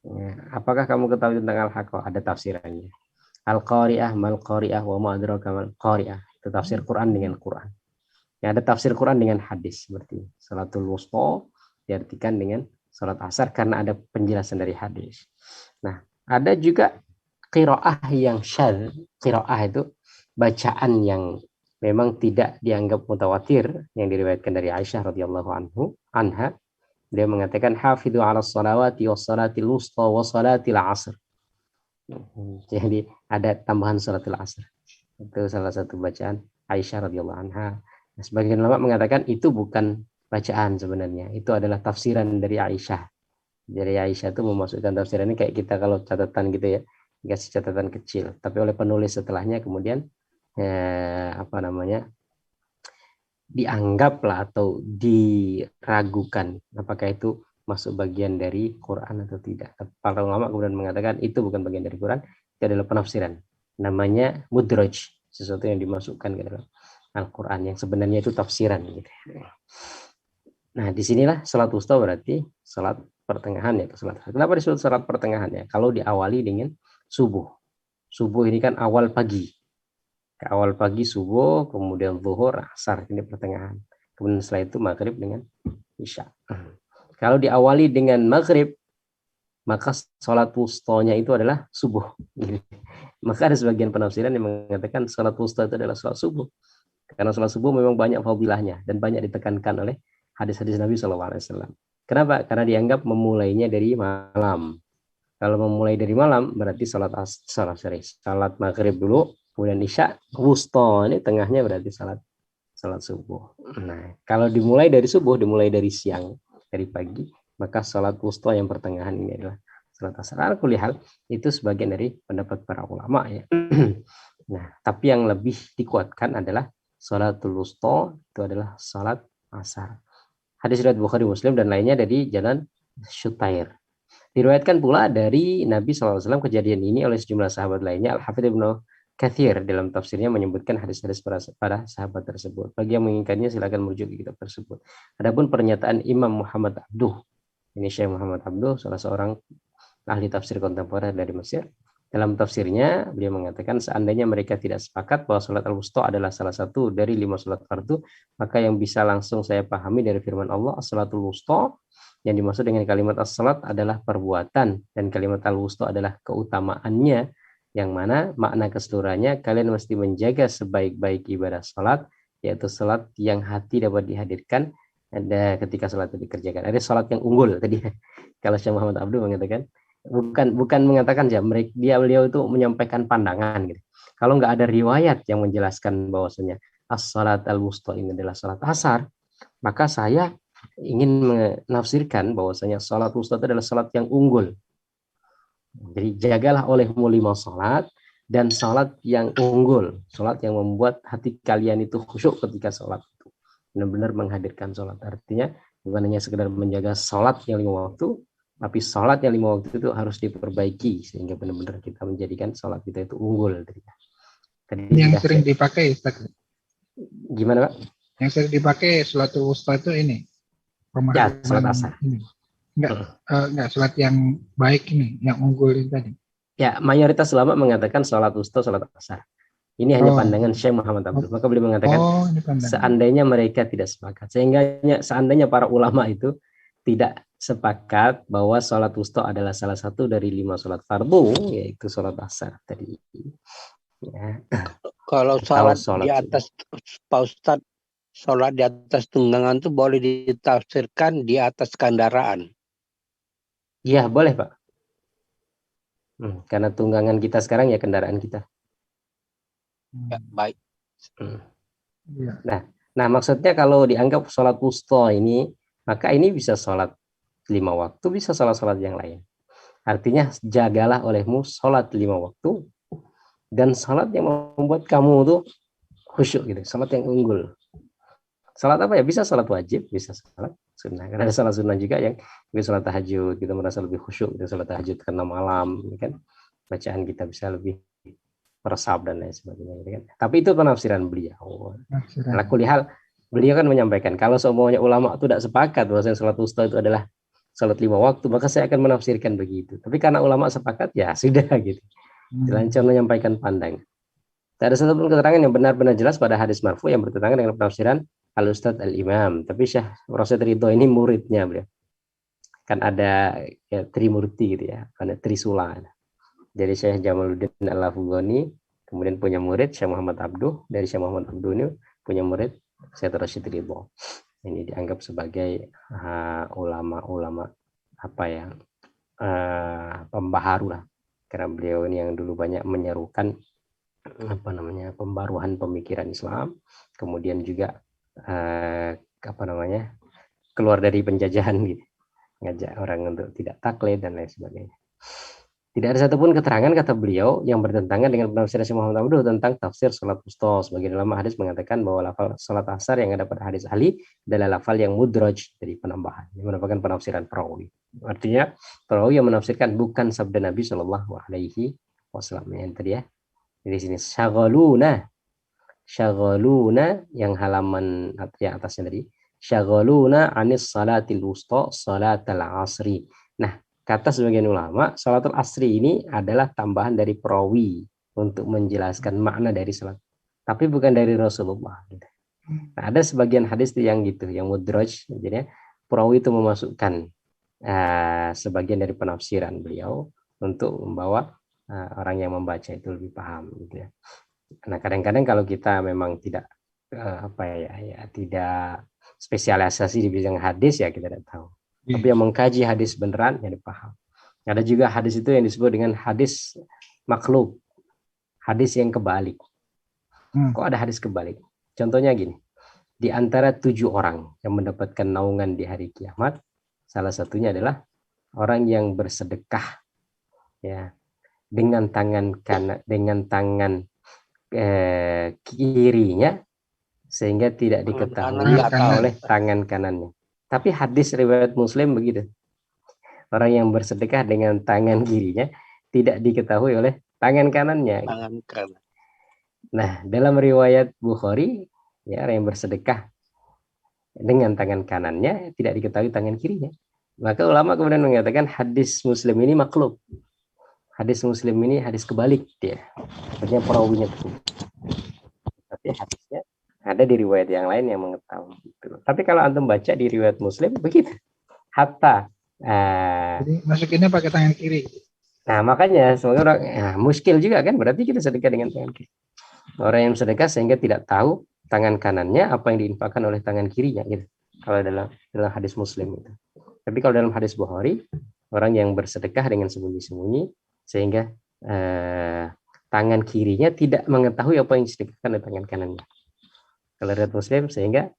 Ya, apakah kamu ketahui tentang al-haqqah? Ada tafsirannya. Al-qari'ah mal-qari'ah wa ma adraka mal-qari'ah. Itu tafsir Quran dengan Quran. Ya, ada tafsir Quran dengan hadis seperti salatul wusta diartikan dengan salat asar karena ada penjelasan dari hadis. Nah, ada juga qiraah yang syadz. Qiraah itu bacaan yang memang tidak dianggap mutawatir yang diriwayatkan dari Aisyah radhiyallahu anha. Dia mengatakan hafidhu 'alas shalawati was salatil wusta was salatil asr. Jadi ada tambahan salatil asr. Itu salah satu bacaan Aisyah radhiyallahu anha. Nah, sebagian ulama mengatakan itu bukan bacaan sebenarnya, itu adalah tafsiran dari Aisyah. Dari Aisyah itu memasukkan tafsiran ini kayak kita kalau catatan gitu ya, dikasih catatan kecil. Tapi oleh penulis setelahnya kemudian dianggaplah atau diragukan apakah itu masuk bagian dari Quran atau tidak. Para ulama kemudian mengatakan itu bukan bagian dari Quran, itu adalah penafsiran. Namanya mudraj, sesuatu yang dimasukkan ke dalam Al-Quran yang sebenarnya itu tafsiran gitu. Nah, disinilah salat wusta berarti salat pertengahan ya, salat. Kenapa disebut salat pertengahan ya? Kalau diawali dengan subuh. Subuh ini kan awal pagi. Awal pagi subuh, kemudian zuhur, asar, ini pertengahan. Kemudian setelah itu maghrib dengan isya. Kalau diawali dengan maghrib, maka salat wustanya itu adalah subuh. Maka ada sebagian penafsiran yang mengatakan salat wusta itu adalah salat subuh. Karena salat subuh memang banyak fadilahnya dan banyak ditekankan oleh hadis-hadis Nabi SAW. Kenapa? Karena dianggap memulainya dari malam. Kalau memulai dari malam berarti salat maghrib dulu, kemudian isya, wusta ini tengahnya berarti salat subuh. Nah, kalau dimulai dari subuh, dimulai dari siang, dari pagi, maka salat wusta yang pertengahan ini adalah salat asar. Al-kulihal itu sebagian dari pendapat para ulama ya. Nah, tapi yang lebih dikuatkan adalah salatul wusta itu adalah salat asar. Hadis riwayat Bukhari Muslim dan lainnya dari jalan Syutair. Diriwayatkan pula dari Nabi SAW kejadian ini oleh sejumlah sahabat lainnya. Al-Hafidz Ibnu Katsir dalam tafsirnya menyebutkan hadis-hadis para sahabat tersebut. Bagi yang menginginkannya silakan merujuk ke kitab tersebut. Adapun pernyataan Imam Muhammad Abduh, ini Syekh Muhammad Abduh, salah seorang ahli tafsir kontemporer dari Mesir. Dalam tafsirnya, beliau mengatakan seandainya mereka tidak sepakat bahwa salat al-wusta adalah salah satu dari 5 salat fardu, maka yang bisa langsung saya pahami dari firman Allah, as-salatul wusta, yang dimaksud dengan kalimat as-salat adalah perbuatan, dan kalimat al-wusta adalah keutamaannya, yang mana makna keseluruhannya kalian mesti menjaga sebaik-baik ibadah salat, yaitu salat yang hati dapat dihadirkan ada ketika salat itu dikerjakan. Ada salat yang unggul tadi. Kalau Syekh Muhammad Abduh mengatakan bukan mengatakan ya, beliau itu menyampaikan pandangan gitu. Kalau nggak ada riwayat yang menjelaskan bahwasanya as-salat al-wusta ini adalah salat asar, maka saya ingin menafsirkan bahwasanya salat wusta itu adalah salat yang unggul. Jadi jagalah olehmu 5 salat dan salat yang unggul, salat yang membuat hati kalian itu khusyuk ketika salat itu. Benar-benar menghadirkan salat. Artinya bukan hanya sekedar menjaga salat yang 5 waktu, tapi salat yang 5 waktu itu harus diperbaiki sehingga benar-benar kita menjadikan salat kita itu unggul. Tadi Ini yang sudah sering dipakai, Ustaz. gimana Pak? Yang sering dipakai salatul wusta itu ini Ya, pemahaman sholat asar. ini. Enggak salat yang baik ini, yang unggul ini tadi. Ya, mayoritas ulama mengatakan sholat wusta, sholat asar. Ini hanya Oh. pandangan Syekh Muhammad Abdul. Maka beliau mengatakan Ini pandangan. seandainya mereka tidak sepakat, seandainya para ulama itu tidak sepakat bahwa sholat wusta adalah salah satu dari 5 sholat fardu, yaitu sholat asar tadi. Ya. Kalau sholat di atas, Pak Ustadz, sholat di atas tunggangan itu boleh ditafsirkan di atas kendaraan. Iya, boleh Pak. Karena tunggangan kita sekarang ya kendaraan kita. Ya, baik. Nah, maksudnya kalau dianggap sholat wusta ini, maka ini bisa sholat 5 waktu, bisa sholat-sholat yang lain. Artinya jagalah olehmu sholat 5 waktu dan sholat yang membuat kamu tuh khusyuk gitu, sholat yang unggul. Sholat apa ya? Bisa sholat wajib, bisa sholat sunnah. Karena ada sholat sunnah juga yang sholat tahajud, kita merasa lebih khusyuk, kita sholat tahajud karena malam, kan? Bacaan kita bisa lebih meresap dan lain sebagainya. Kan? Tapi itu penafsiran beliau. Nah, kulihal beliau kan menyampaikan kalau semuanya ulama itu tidak sepakat bahwa sholat wusta itu adalah sholat 5 waktu, maka saya akan menafsirkan begitu. Tapi karena ulama sepakat, ya sudah gitu. Dilancar menyampaikan pandangan. Tak ada satupun keterangan yang benar-benar jelas pada hadis marfu yang bertentangan dengan penafsiran Al-Ustadz Al-Imam. Tapi Syekh Rasyid Ridho ini muridnya beliau. Kan ada ya, Trimurti gitu ya, ada Trisula. Jadi Syekh Jamaluddin Al-Afghani kemudian punya murid Syekh Muhammad Abduh. Dari Syekh Muhammad Abduh ini punya murid Syekh Rasyid Ridho. Ini dianggap sebagai ulama-ulama apa ya, pembaharu lah. Karena beliau ini yang dulu banyak menyerukan pembaruan pemikiran Islam, kemudian juga keluar dari penjajahan gitu, ngajak orang untuk tidak taklid dan lain sebagainya. Tidak ada satupun keterangan kata beliau yang bertentangan dengan penafsiran Syekh Muhammad Abduh tentang tafsir sholat wusta. Sebagian ulama hadis mengatakan bahwa lafal sholat asar yang ada pada hadis Ali adalah lafal yang mudraj dari penambahan, yang merupakan penafsiran perawi. Artinya perawi yang menafsirkan bukan sabda Nabi Shallallahu Alaihi Wasallam yang tadi ya. Di sini syaghaluna yang halaman yang atasnya tadi, syaghaluna anis salatil wusta salatal asri. Nah, kata sebagian ulama, salatul asri ini adalah tambahan dari perawi untuk menjelaskan makna dari salat, tapi bukan dari Rasulullah. Nah, ada sebagian hadis yang gitu, yang mudraj, jadi perawi itu memasukkan sebagian dari penafsiran beliau untuk membawa orang yang membaca itu lebih paham, gitu ya. Nah, kadang-kadang kalau kita memang tidak tidak spesialisasi di bidang hadis ya kita tidak tahu. Tapi yang mengkaji hadis beneran yang dipaham. Ada juga hadis itu yang disebut dengan hadis makhluk, hadis yang kebalik. Kok ada hadis kebalik? Contohnya gini, di antara 7 orang yang mendapatkan naungan di hari kiamat, salah satunya adalah orang yang bersedekah ya dengan tangan kanan, dengan tangan kirinya sehingga tidak diketahui oleh tangan kanannya. Tapi hadis riwayat Muslim begitu. Orang yang bersedekah dengan tangan kirinya tidak diketahui oleh tangan kanannya. Nah, dalam riwayat Bukhari, ya, orang yang bersedekah dengan tangan kanannya tidak diketahui tangan kirinya. Maka ulama kemudian mengatakan hadis Muslim ini makhluk. Hadis Muslim ini hadis kebalik dia. Artinya perawinya itu. Tapi hadisnya ada di riwayat yang lain yang mengetahui. Gitu. Tapi kalau antum baca di riwayat Muslim begitu. Hatta. Jadi masukinnya pakai tangan kiri. Nah makanya semoga orang muskil juga kan. Berarti kita sedekah dengan tangan kiri. Orang yang sedekah sehingga tidak tahu tangan kanannya apa yang diinfakkan oleh tangan kirinya. Gitu. Kalau dalam hadis Muslim itu. Tapi kalau dalam hadis Bukhari, orang yang bersedekah dengan sembunyi-sembunyi sehingga tangan kirinya tidak mengetahui apa yang disedekahkan oleh tangan kanannya. Kalau riwayat Muslim sehingga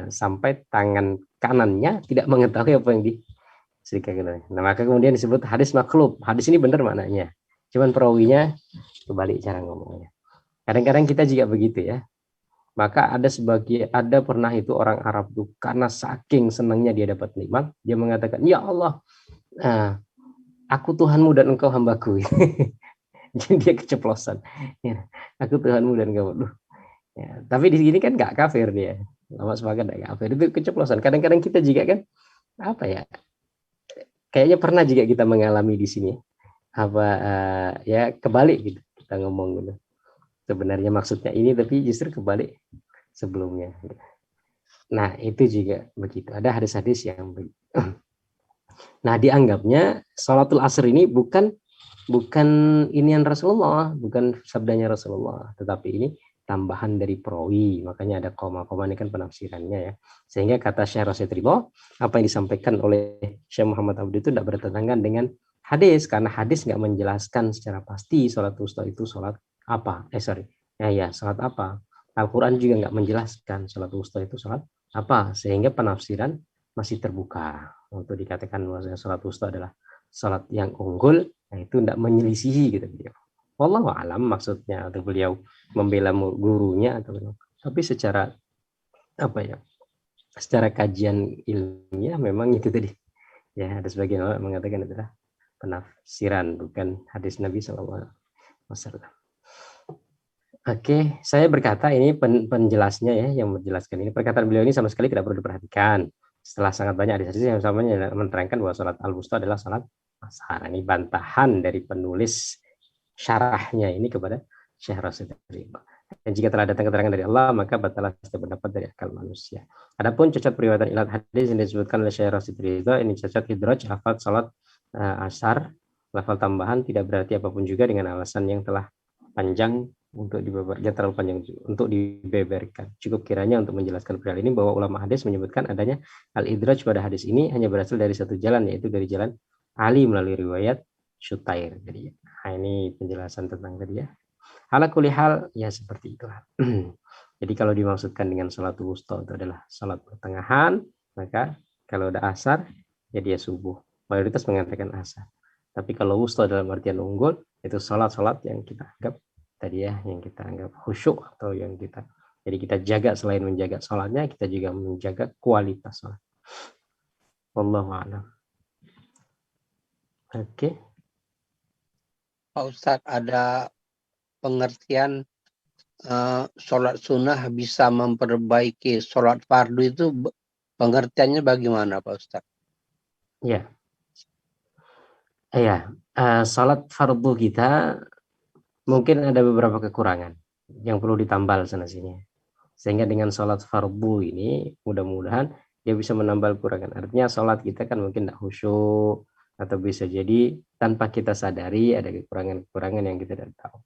sampai tangan kanannya tidak mengetahui apa yang disedekahkan. Nah, maka kemudian disebut hadis makhluk. Hadis ini benar maknanya. Cuman perawinya kebalik cara ngomongnya. Kadang-kadang kita juga begitu ya. Maka ada pernah itu orang Arab itu karena saking senangnya dia dapat nikmat, dia mengatakan, "Ya Allah, aku Tuhanmu dan engkau hambaku." Jadi dia keceplosan. Ya, aku Tuhanmu dan kamu. Ya, tapi di sini kan nggak kafir dia. Lama sepakat nggak kafir, itu keceplosan. Kadang-kadang kita juga kan apa ya? Kayaknya pernah juga kita mengalami di sini. Apa ya kebalik gitu kita ngomong gitu. Sebenarnya maksudnya ini tapi justru kebalik sebelumnya. Nah, itu juga begitu. Ada hadis-hadis yang begitu. Nah, dianggapnya sholatul asr ini bukan inian Rasulullah, bukan sabdanya Rasulullah, tetapi ini tambahan dari perawi. Makanya ada koma-koma, ini kan penafsirannya ya. Sehingga kata Syekh Rasyid Ridho, apa yang disampaikan oleh Syekh Muhammad Abdul itu tidak bertentangan dengan hadis, karena hadis nggak menjelaskan secara pasti sholat wusta itu sholat apa. Sholat apa. Al-Quran juga nggak menjelaskan sholat wusta itu sholat apa, sehingga penafsiran masih terbuka untuk dikatakan bahwa sholat wusta adalah sholat yang unggul. Nah, itu tidak menyelisihi gitu beliau. Wallahu alam maksudnya atau beliau membela gurunya atau tapi secara apa ya? Secara kajian ilmiah memang itu tadi. Ya, ada sebagian orang mengatakan adalah penafsiran bukan hadis Nabi SAW. Oke, saya berkata ini penjelasnya ya yang menjelaskan ini, perkataan beliau ini sama sekali tidak perlu diperhatikan. Setelah sangat banyak hadis-hadis yang samanya menerangkan bahwa sholat al-wusta adalah sholat asar. Ini bantahan dari penulis syarahnya ini kepada Syekh Rasyid Ridho. Dan jika telah datang keterangan dari Allah, maka batalah setiap pendapat dari akal manusia. Adapun cacat periwayatan ilat hadis yang disebutkan oleh Syekh Rasyid Ridho, ini cacat idraj lafaz sholat asar, lafaz tambahan tidak berarti apapun juga dengan alasan yang telah panjang untuk dibeberkan, terlalu panjang untuk dibeberkan. Cukup kiranya untuk menjelaskan perihal ini bahwa ulama hadis menyebutkan adanya al-idraj pada hadis ini hanya berasal dari satu jalan, yaitu dari jalan Ali melalui riwayat Syutair. Jadi ini penjelasan tentang tadi ya. Ala kulli hal ya seperti itu. Jadi kalau dimaksudkan dengan sholat wusta itu adalah sholat pertengahan, maka kalau ada asar ya dia subuh. Mayoritas mengatakan asar. Tapi kalau wusta dalam artian unggul itu sholat yang kita anggap tadi ya, yang kita anggap khusyuk atau yang kita jadi kita jaga, selain menjaga sholatnya kita juga menjaga kualitas sholat. Wallahu a'lam. Oke. Pak Ustadz, ada pengertian sholat sunnah bisa memperbaiki sholat fardu itu, pengertiannya bagaimana Pak Ustadz? Ya. Sholat fardu kita mungkin ada beberapa kekurangan yang perlu ditambal sana sini. Sehingga dengan sholat fardu ini mudah-mudahan dia bisa menambal kekurangan. Artinya sholat kita kan mungkin tidak khusyuk, atau bisa jadi tanpa kita sadari ada kekurangan-kekurangan yang kita tidak tahu.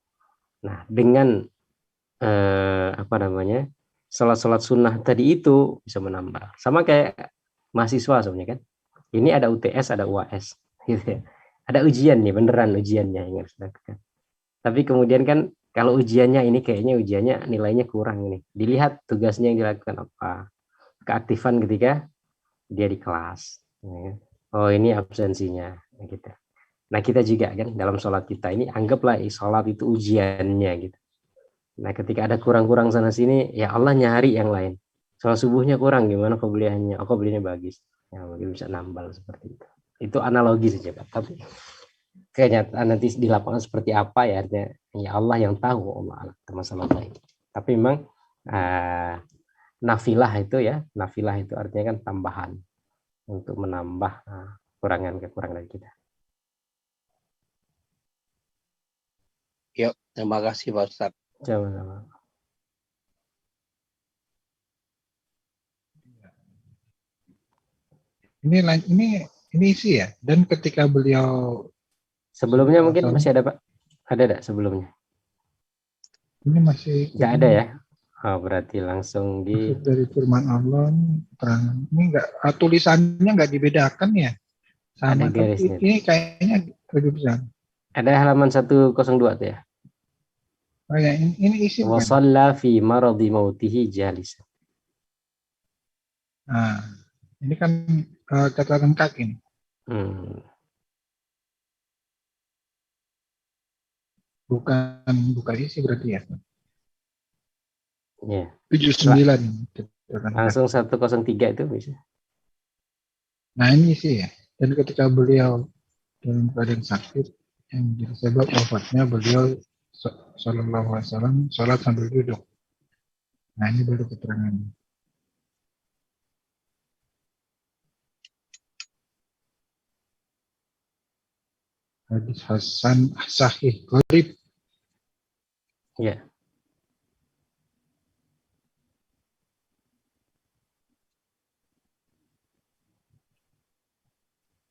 Nah, dengan sholat sunnah tadi itu bisa menambah. Sama kayak mahasiswa sebenarnya kan. Ini ada UTS, ada UAS, gitu ya. Ada ujian nih, beneran ujiannya yang harus dilakukan. Tapi kemudian kan kalau ujiannya ini kayaknya ujiannya nilainya kurang nih. Dilihat tugasnya yang dilakukan apa, keaktifan ketika dia di kelas. Ya. Oh ini absensinya, gitu. Nah kita juga kan dalam sholat kita ini anggaplah sholat itu ujiannya gitu. Nah ketika ada kurang-kurang sana sini, ya Allah nyari yang lain. Sholat subuhnya kurang, gimana qobliyahnya? Oh qobliyahnya bagus, ya mungkin bisa nambal seperti itu. Itu analogi saja Pak. Tapi kenyataan nanti di lapangan seperti apa ya, artinya ya Allah yang tahu, Allah masalah lain. Tapi memang nafilah itu artinya kan tambahan untuk menambah kekurangan kita. Yuk, terima kasih Pak Ustadz. Sama-sama. Ini sih ya. Dan ketika beliau sebelumnya mungkin masih ada Pak? Ada enggak sebelumnya? Ini masih enggak ada ya? Oh, berarti langsung dari firman Allah ini enggak tulisannya enggak dibedakan ya. Sama ada garisnya. Ini kayaknya lebih besar. Ada halaman 102 tuh ya. Oh ya, ini isi wa shalla fi maradi mautihi jalisan. Nah, ini kan catatan kaki. Bukan isi berarti ya. Ya. 79. Langsung 103 itu bisa. Nah ini sih ya. Dan ketika beliau dalam keadaan sakit, yang menjadi sebab wafatnya beliau Sallallahu Alaihi Wasallam sholat sambil duduk. Nah ini baru keterangannya. Hadis Hasan Sahih Gharib. Ya.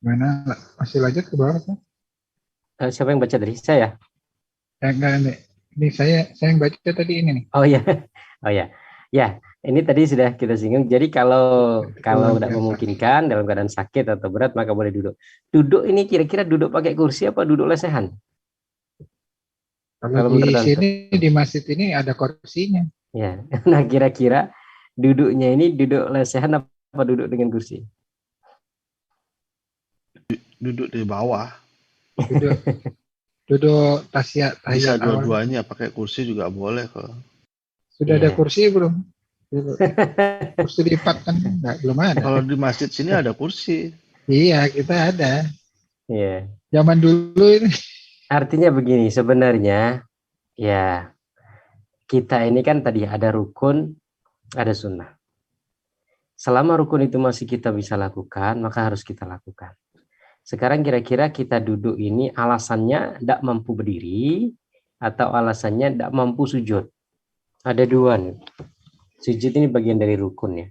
Mana masih lanjut ke bawah kan? Siapa yang baca tadi? Saya. Enggak, ini saya yang baca tadi ini nih. Oh ya, oh ya, ya. Ini tadi sudah kita singgung. Jadi kalau tidak memungkinkan dalam keadaan sakit atau berat maka boleh duduk. Duduk ini kira-kira duduk pakai kursi apa duduk lesehan? Kalau di sini di masjid ini ada kursinya. Ya, nah kira-kira duduknya ini duduk lesehan apa duduk dengan kursi? Duduk di bawah. Duduk tahiyat Bisa dua-duanya, pakai kursi juga boleh kok. Sudah ada kursi belum? Kursi lipat kan belum ada. Kalau di masjid sini ada kursi. Iya, kita ada. Iya. Zaman dulu ini. Artinya begini, sebenarnya ya kita ini kan tadi ada rukun, ada sunnah. Selama rukun itu masih kita bisa lakukan, maka harus kita lakukan. Sekarang kira-kira kita duduk ini alasannya tidak mampu berdiri atau alasannya tidak mampu sujud. Ada dua nih. Sujud ini bagian dari rukun ya.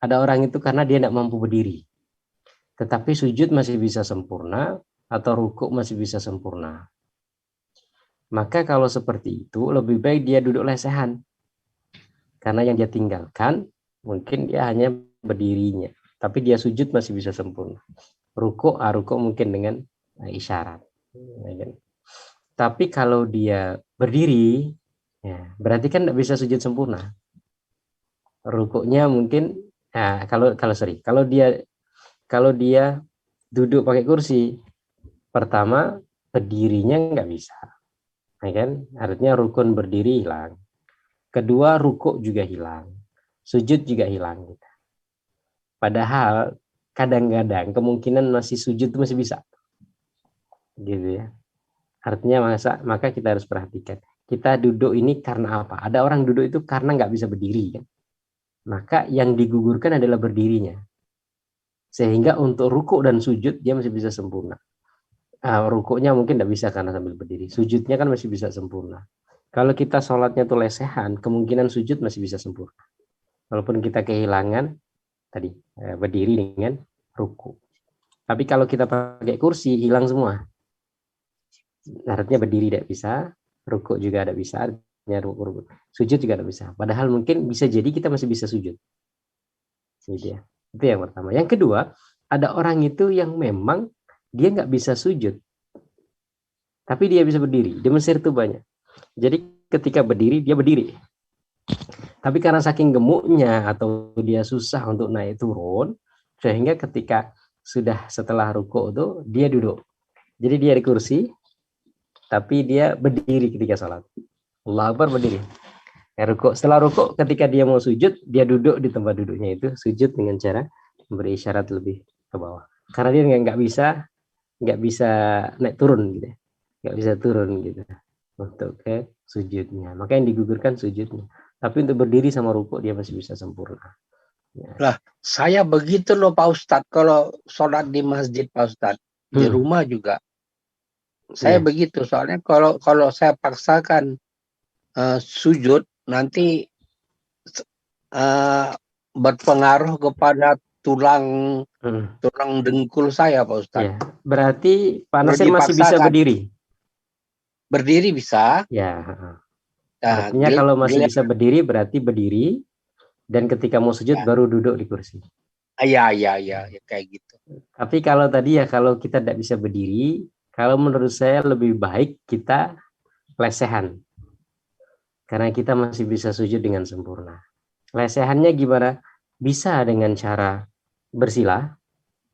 Ada orang itu karena dia tidak mampu berdiri. Tetapi sujud masih bisa sempurna atau rukuk masih bisa sempurna. Maka kalau seperti itu lebih baik dia duduk lesehan. Karena yang dia tinggalkan mungkin dia hanya berdirinya. Tapi dia sujud masih bisa sempurna. Rukuk mungkin dengan isyarat. Tapi kalau dia berdiri, ya, berarti kan tidak bisa sujud sempurna. Rukuknya mungkin, nah, kalau dia duduk pakai kursi, pertama berdirinya nggak bisa, ya kan? Artinya rukun berdiri hilang. Kedua rukuk juga hilang, sujud juga hilang. Padahal kadang-kadang kemungkinan masih sujud itu masih bisa, gitu ya. Artinya maka kita harus perhatikan. Kita duduk ini karena apa? Ada orang duduk itu karena nggak bisa berdiri, kan? Maka yang digugurkan adalah berdirinya. Sehingga untuk rukuk dan sujud dia masih bisa sempurna. Rukuknya mungkin tidak bisa karena sambil berdiri. Sujudnya kan masih bisa sempurna. Kalau kita sholatnya tuh lesehan, kemungkinan sujud masih bisa sempurna. Walaupun kita kehilangan tadi berdiri dengan rukuk. Tapi kalau kita pakai kursi hilang semua. Artinya berdiri tidak bisa, rukuk juga tidak bisa. Sujud juga tidak bisa. Padahal mungkin bisa jadi kita masih bisa sujud. Gitu ya. Itu yang pertama. Yang kedua, ada orang itu yang memang dia nggak bisa sujud, tapi dia bisa berdiri. Di Mesir itu banyak. Jadi ketika berdiri, dia berdiri. Tapi karena saking gemuknya atau dia susah untuk naik turun, sehingga ketika sudah setelah rukuk itu dia duduk. Jadi dia di kursi, tapi dia berdiri ketika sholat. Allahu Akbar, berdiri. Rukuk. Setelah rukuk, ketika dia mau sujud, dia duduk di tempat duduknya itu, sujud dengan cara memberi isyarat lebih ke bawah. Karena dia nggak bisa naik turun gitu, nggak bisa turun gitu untuk ke sujudnya. Maka yang digugurkan sujudnya. Tapi untuk berdiri sama rukuk dia masih bisa sempurna. Ya. Lah, saya begitu loh Pak Ustadz, kalau sholat di masjid Pak Ustadz, di rumah juga. Saya begitu, soalnya kalau saya paksakan sujud, nanti berpengaruh kepada tulang dengkul saya Pak Ustadz. Ya, berarti Pak Nasir masih bisa berdiri? Berdiri bisa. Ya. Artinya kalau masih bisa berdiri berarti berdiri, dan ketika mau sujud baru duduk di kursi. Iya, kayak gitu. Tapi kalau tadi ya kalau kita tidak bisa berdiri, kalau menurut saya lebih baik kita lesehan. Karena kita masih bisa sujud dengan sempurna. Lesehannya gimana? Bisa dengan cara bersila.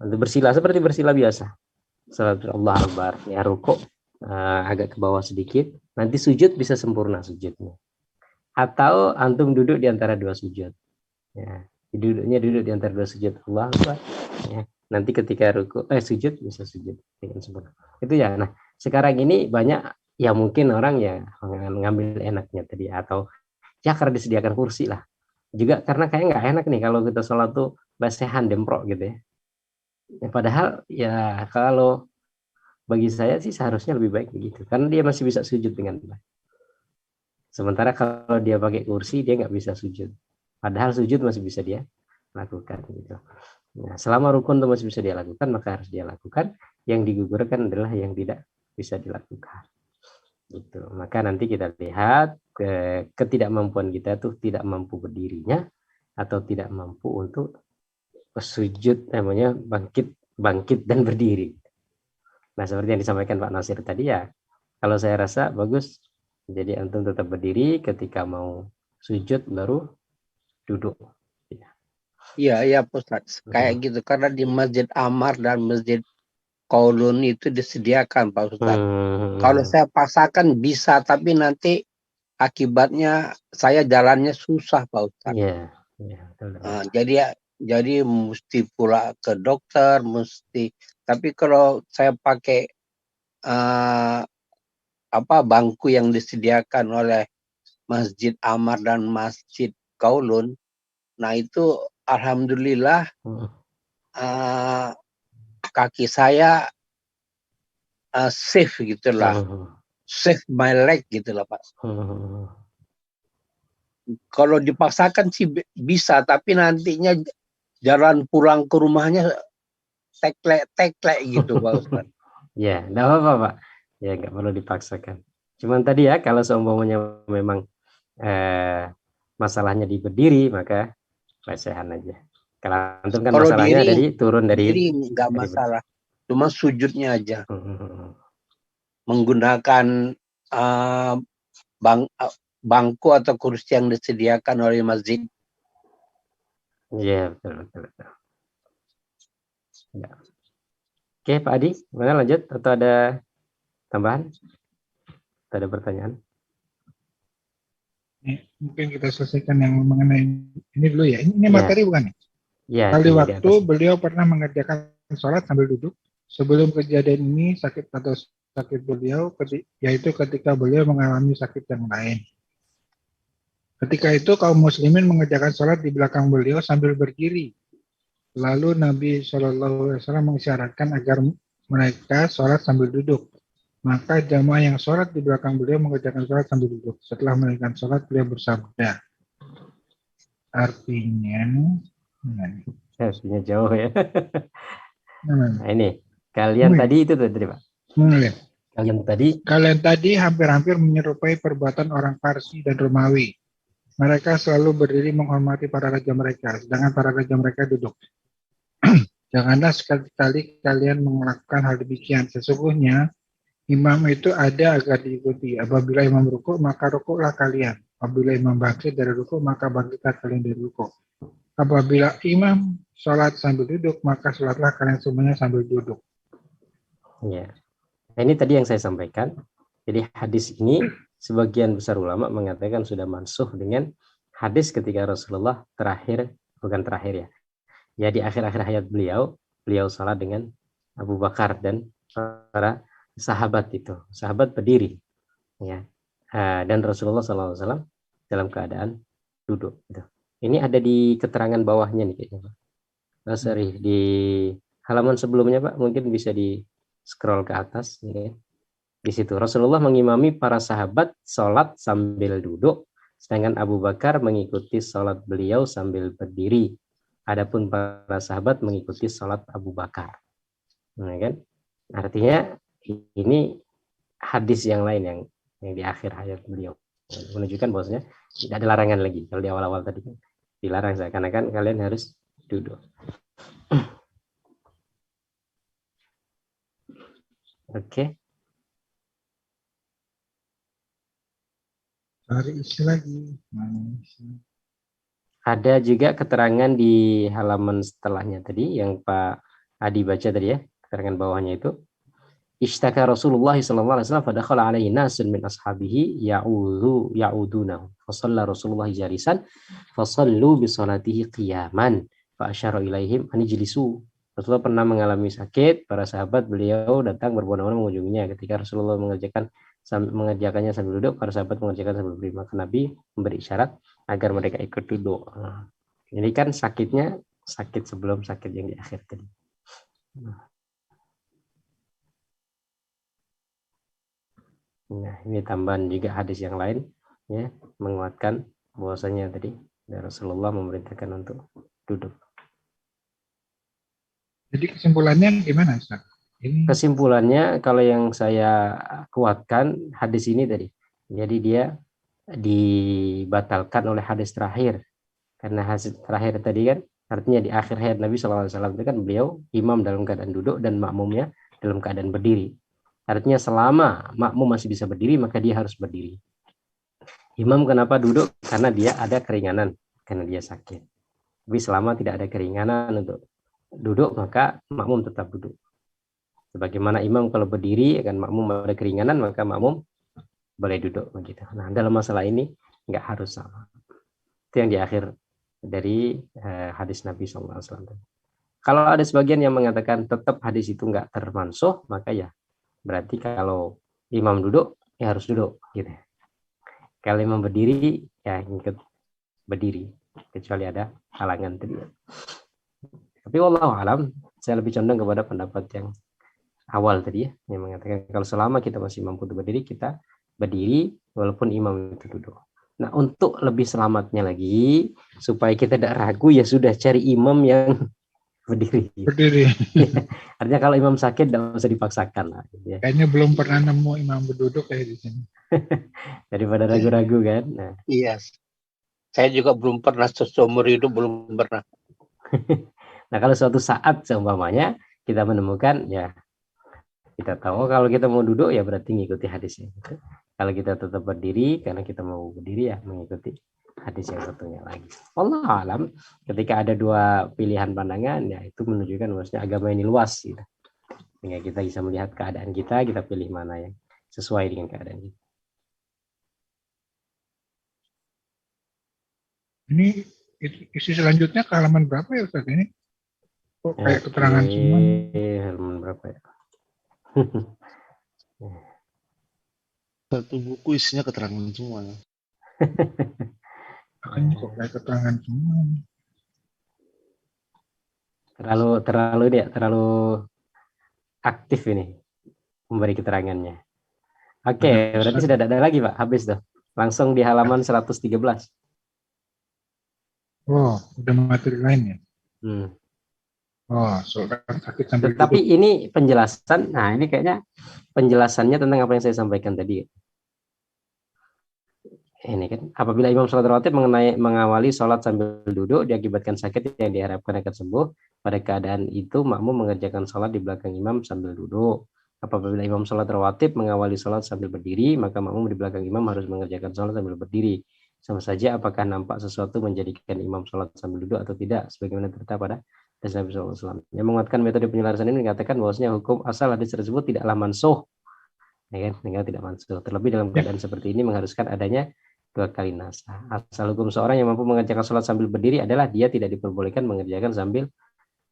Bersila seperti bersila biasa. Allahu Akbar, ya rukuk agak ke bawah sedikit. Nanti sujud bisa sempurna sujudnya. Atau antum duduk di antara dua sujud. Ya, duduk di antara dua sujud. Allahu Akbar. Ya. Nanti ketika rukuk sujud bisa sujud dengan sempurna. Itu ya. Nah, sekarang ini banyak ya mungkin orang yang mengambil enaknya tadi, atau ya karena disediakan kursi lah. Juga karena kayak nggak enak nih kalau kita sholat tuh basehan demprok gitu ya. Ya, padahal ya kalau bagi saya sih seharusnya lebih baik begitu, karena dia masih bisa sujud dengan baik. Sementara kalau dia pakai kursi dia nggak bisa sujud. Padahal sujud masih bisa dia lakukan gitu. Nah, selama rukun itu masih bisa dia lakukan, maka harus dia lakukan. Yang digugurkan adalah yang tidak bisa dilakukan. Gitu. Maka nanti kita lihat ketidakmampuan kita tuh tidak mampu berdirinya atau tidak mampu untuk sujud, namanya bangkit dan berdiri. Nah, seperti yang disampaikan Pak Nasir tadi ya, kalau saya rasa bagus. Jadi antum tetap berdiri, ketika mau sujud baru duduk. Iya, Pak Ustadz. Kayak gitu. Karena di Masjid Ammar dan Masjid Qaulun itu disediakan, Pak Ustadz. Kalau saya paksakan bisa, tapi nanti akibatnya saya jalannya susah, Pak Ustadz. Iya. Jadi mesti pula ke dokter, tapi kalau saya pakai bangku yang disediakan oleh Masjid Ammar dan Masjid Qaulun, nah itu alhamdulillah kaki saya safe gitulah, safe my leg gitulah Pak. Kalau dipaksakan sih bisa, tapi nantinya jalan pulang ke rumahnya teklek gitu Pak Ustaz. Ya, enggak apa-apa Pak. Ya nggak perlu dipaksakan. Cuman tadi ya, kalau seumpamanya memang masalahnya di berdiri, maka lesehan aja. Kalau antum kan kalau masalahnya diri, dari turun dari diri nggak masalah, cuma sujudnya aja. Menggunakan bangku atau kursi yang disediakan oleh masjid. Iya, betul. Ya. Oke, Pak Adi, mana lanjut atau ada tambahan? Atau ada pertanyaan? Mungkin kita selesaikan yang mengenai ini dulu ya. Ini materi bukan? Ya, kali waktu beliau pernah mengerjakan sholat sambil duduk. Sebelum kejadian ini sakit beliau, yaitu ketika beliau mengalami sakit yang lain. Ketika itu kaum muslimin mengerjakan sholat di belakang beliau sambil berdiri. Lalu Nabi SAW mengisyaratkan agar mereka sholat sambil duduk. Maka jamaah yang sholat di belakang beliau mengerjakan sholat sambil duduk. Setelah mengerjakan sholat, beliau bersabda. Artinya jauh ya. Nah ini, kalian tadi itu tadi Pak. Kalian tadi hampir-hampir menyerupai perbuatan orang Parsi dan Romawi. Mereka selalu berdiri menghormati para raja mereka, sedangkan para raja mereka duduk. Janganlah sekali-kali kalian melakukan hal demikian. Sesungguhnya imam itu ada agar diikuti. Apabila imam rukuk, maka rukuklah kalian. Apabila imam bangkit dari rukuk, maka bangkitlah kalian dari rukuk. Apabila imam sholat sambil duduk, maka sholatlah kalian semuanya sambil duduk. Ya. Nah, ini tadi yang saya sampaikan. Jadi hadis ini sebagian besar ulama mengatakan sudah mansuh dengan hadis ketika Rasulullah bukan terakhir ya. Ya di akhir-akhir hayat beliau sholat dengan Abu Bakar dan para sahabat itu. Sahabat berdiri. Ya. Dan Rasulullah SAW dalam keadaan duduk. Gitu. Ini ada di keterangan bawahnya nih kayaknya Pak. Oh, sorry, di halaman sebelumnya Pak, mungkin bisa di scroll ke atas. Ya. Di situ Rasulullah mengimami para sahabat sholat sambil duduk, sedangkan Abu Bakar mengikuti sholat beliau sambil berdiri. Adapun para sahabat mengikuti sholat Abu Bakar. Nah, kan? Artinya ini hadis yang lain yang di akhir hayat beliau menunjukkan bahwasanya tidak ada larangan lagi. Kalau di awal-awal tadi kan dilarang, seakan-akan kalian harus duduk. Oke. Cari isi lagi. Ada juga keterangan di halaman setelahnya tadi yang Pak Adi baca tadi ya, keterangan bawahnya itu. Ishtaka Rasulullah sallallahu alaihi wasallam fadakhala alaihi nasun min ashabihi ya'udunahu. Fasalla Rasulullah jalisan fasallu bi salatihi qiyaman fa asyara ilaihim an ijlisu Rasulullah pernah mengalami sakit, para sahabat beliau datang berbondong-bondong mengunjunginya. Ketika Rasulullah mengerjakannya sambil duduk, para sahabat mengerjakan sambil berdiri. Maka Nabi memberi isyarat agar mereka ikut duduk. Nah, ini kan sakitnya sakit sebelum sakit yang di akhir tadi. Nah, ini tambahan juga hadis yang lain ya, menguatkan bahwasanya tadi Rasulullah memerintahkan untuk duduk. Jadi kesimpulannya gimana, Ustaz? Kesimpulannya kalau yang saya kuatkan hadis ini tadi. Jadi dia dibatalkan oleh hadis terakhir. Karena hadis terakhir tadi kan artinya di akhir hayat Nabi SAW itu kan beliau imam dalam keadaan duduk dan makmumnya dalam keadaan berdiri. Artinya selama makmum masih bisa berdiri maka dia harus berdiri. Imam kenapa duduk? Karena dia ada keringanan, karena dia sakit. Tapi selama tidak ada keringanan untuk duduk maka makmum tetap duduk. Sebagaimana imam kalau berdiri akan makmum ada keringanan maka makmum boleh duduk begitu. Nah, dalam masalah ini nggak harus sama. Itu yang di akhir dari hadis Nabi SAW. Kalau ada sebagian yang mengatakan tetap hadis itu nggak termansuh, maka ya berarti kalau imam duduk ya harus duduk gitu. Kalau imam berdiri ya ikut berdiri kecuali ada halangan tadi. Tapi wallahu alam, saya lebih condong kepada pendapat yang awal tadi ya, yang mengatakan kalau selama kita masih mampu berdiri kita berdiri walaupun imam itu duduk. Nah, untuk lebih selamatnya lagi supaya kita tidak ragu ya sudah cari imam yang berdiri. Artinya kalau imam sakit tidak usah dipaksakan lah. Gitu ya. Kayaknya belum pernah nemu imam berduduk kayak di sini. Daripada ragu-ragu kan. Nah. Iya. Saya juga belum pernah, seumur hidup belum pernah. Nah, kalau suatu saat seumpamanya kita menemukan ya kita tahu kalau kita mau duduk ya berarti mengikuti hadisnya. Gitu. Kalau kita tetap berdiri karena kita mau berdiri ya mengikuti hadis yang satunya lagi. Wallahu alam, ketika ada dua pilihan pandangan ya itu menunjukkan bahwasanya agama ini luas gitu. Sehingga kita bisa melihat keadaan kita pilih mana yang sesuai dengan keadaan kita. Ini isi selanjutnya ke halaman berapa ya Ustaz ini? Kok kayak keterangan semua? Halaman berapa ya? Satu buku isinya keterangan semua. Makanya kok kayak keterangan semua. Terlalu aktif ini memberi keterangannya. Oke, berarti sudah ada lagi Pak, habis tuh. Langsung di halaman 113. Oh, udah materi lain ya? Oh, soal sakit sambil duduk. Tapi ini penjelasan, nah ini kayaknya penjelasannya tentang apa yang saya sampaikan tadi. Ini kan, apabila imam sholat rawatib mengawali sholat sambil duduk diakibatkan sakit yang diharapkan akan sembuh, pada keadaan itu makmum mengerjakan sholat di belakang imam sambil duduk. Apabila imam sholat rawatib mengawali sholat sambil berdiri, maka makmum di belakang imam harus mengerjakan sholat sambil berdiri. Sama saja apakah nampak sesuatu menjadikan imam sholat sambil duduk atau tidak, sebagaimana tertera pada hadis Nabi SAW. Yang menguatkan metode penjelasan ini mengatakan bahwasanya hukum asal hadis tersebut tidaklah mansuh, ya kan? Tidak mansuh. Terlebih dalam keadaan seperti ini mengharuskan adanya 2 kali nasah. Asal hukum seorang yang mampu mengerjakan sholat sambil berdiri adalah dia tidak diperbolehkan mengerjakan sambil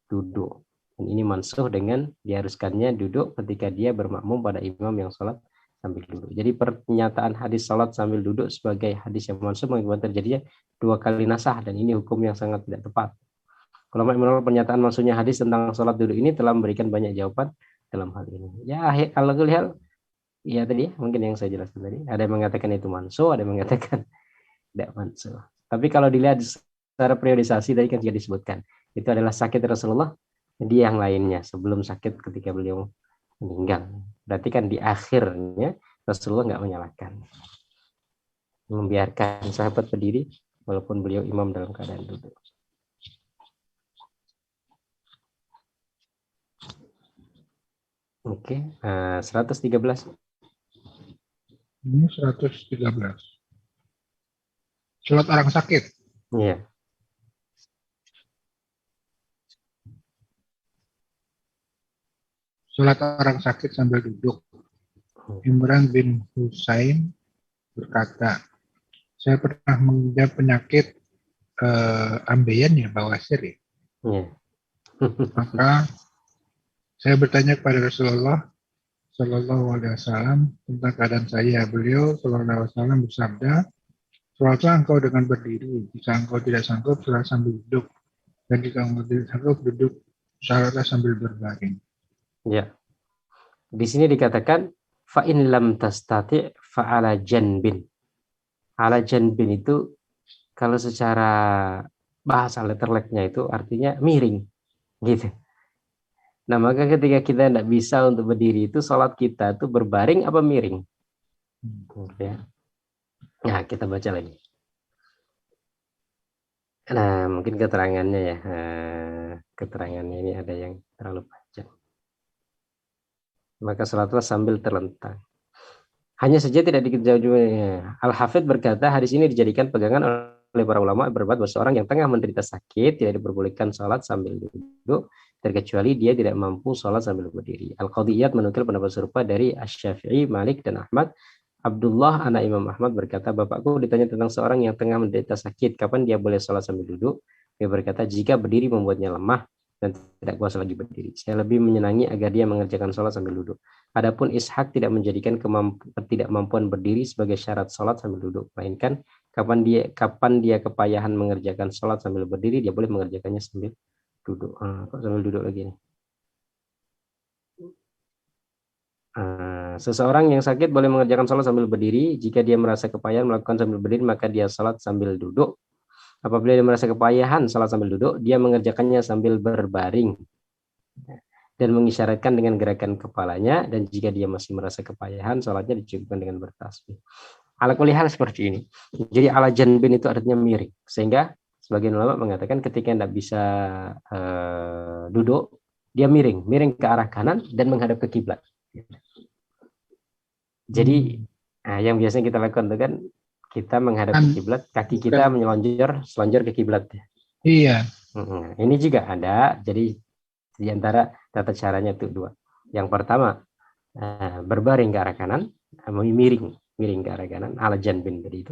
duduk. Dan ini mansuh dengan diharuskannya duduk ketika dia bermakmum pada imam yang sholat sambil duduk. Jadi pernyataan hadis sholat sambil duduk sebagai hadis yang mansuh mengakibatkan terjadinya 2 kali nasah, dan ini hukum yang sangat tidak tepat. Kalau menurut pernyataan maksudnya hadis tentang sholat duduk ini telah memberikan banyak jawaban dalam hal ini. Ya, kalau lihat ya tadi mungkin yang saya jelaskan tadi, ada yang mengatakan itu mansuh, ada yang mengatakan tidak mansuh. Tapi kalau dilihat secara periodisasi tadi kan juga disebutkan itu adalah sakit Rasulullah di yang lainnya sebelum sakit ketika beliau meninggal. Berarti kan di akhirnya Rasulullah nggak menyalahkan, membiarkan sahabat berdiri walaupun beliau imam dalam keadaan duduk. Oke, 113. Ini 113. Sholat orang sakit. Iya. Sholat orang sakit sambil duduk. Imran bin Husain berkata, saya pernah mengidap penyakit ambeien ya, bawasir ya. Iya. Maka saya bertanya kepada Rasulullah Shallallahu Alaihi Wasallam tentang keadaan saya. Beliau Shallallahu Alaihi Wasallam bersabda, sholatlah engkau dengan berdiri. Jika engkau tidak sanggup, sholat sambil duduk. Dan jika engkau tidak sanggup duduk, sholatlah sambil berbaring. Ya. Di sini dikatakan fa in lam tastati fa ala janbin. Ala janbin itu kalau secara bahasa letterleknya itu artinya miring, gitu. Nah, maka ketika kita tidak bisa untuk berdiri itu sholat kita itu berbaring apa miring? Ya. Nah, kita baca lagi. Nah, mungkin keterangannya ya. Keterangannya ini ada yang terlalu panjang. Maka sholatlah sambil terlentang. Hanya saja tidak diketahui. Al-Hafidh berkata hadis ini dijadikan pegangan oleh para ulama berbuat bahwa seorang yang tengah menderita sakit tidak diperbolehkan sholat sambil duduk terkecuali dia tidak mampu sholat sambil berdiri. Al-Qadiyat menukil pendapat serupa dari Asy-Syafi'i, Malik dan Ahmad. Abdullah anak Imam Ahmad berkata, bapakku ditanya tentang seorang yang tengah menderita sakit, kapan dia boleh sholat sambil duduk? Dia berkata, jika berdiri membuatnya lemah dan tidak kuasa lagi berdiri. Saya lebih menyenangi agar dia mengerjakan sholat sambil duduk. Adapun Ishaq tidak menjadikan ketidakmampuan berdiri sebagai syarat sholat sambil duduk, melainkan kapan dia kepayahan mengerjakan sholat sambil berdiri, dia boleh mengerjakannya sambil duduk. Kok sambil duduk lagi nih? Seseorang yang sakit boleh mengerjakan sholat sambil berdiri. Jika dia merasa kepayahan melakukan sambil berdiri, maka dia sholat sambil duduk. Apabila dia merasa kepayahan sholat sambil duduk, dia mengerjakannya sambil berbaring dan mengisyaratkan dengan gerakan kepalanya. Dan jika dia masih merasa kepayahan, sholatnya dicukupkan dengan bertasbih. Ala kulli hal seperti ini. Jadi ala janbin itu artinya miring. Sehingga sebagian ulama mengatakan ketika tidak bisa duduk, dia miring ke arah kanan dan menghadap ke kiblat. Jadi yang biasanya kita lakukan itu kan kita menghadap ke kiblat, kaki kita selonjor ke kiblat. Iya. Ini juga ada. Jadi di antara tata caranya itu dua. Yang pertama berbaring ke arah kanan, miring ke arah kanan, ala janbin tadi itu.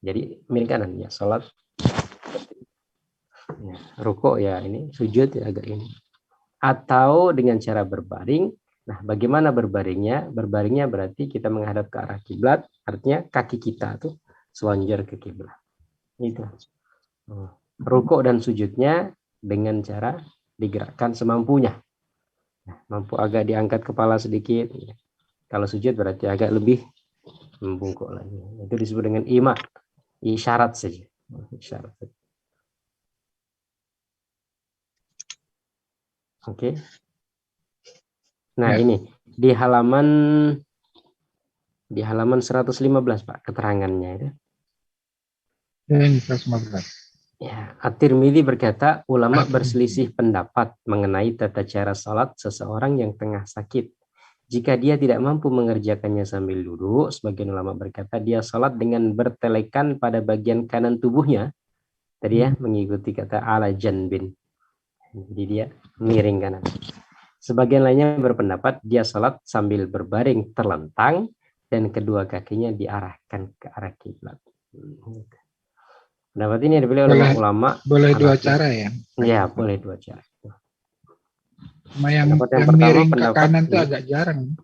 Jadi miring kanan ya, salat. Ya, rukuk ya ini, sujud ya agak ini. Atau dengan cara berbaring. Nah, bagaimana berbaringnya? Berbaringnya berarti kita menghadap ke arah kiblat, artinya kaki kita tuh selonjor ke kiblat. Itu. Rukuk dan sujudnya dengan cara digerakkan semampunya. Nah, mampu agak diangkat kepala sedikit. Kalau sujud berarti agak lebih membungkuk lagi. Itu disebut dengan ima, isyarat saja. Isyarat saja. Oke. Nah, ini di halaman 115 Pak keterangannya itu. Yang 115. Ya, At-Tirmidzi berkata ulama berselisih pendapat mengenai tata cara salat seseorang yang tengah sakit. Jika dia tidak mampu mengerjakannya sambil duduk, sebagian ulama berkata dia salat dengan bertelekan pada bagian kanan tubuhnya. Tadi ya, mengikuti kata ala janbin. Jadi dia miring kanan. Sebagian lainnya berpendapat dia salat sambil berbaring terlentang dan kedua kakinya diarahkan ke arah kiblat. Pendapat ini dipilih oleh ulama. Boleh dua cara ya? Ya, boleh dua cara. Yang miring ke kanan itu agak jarang.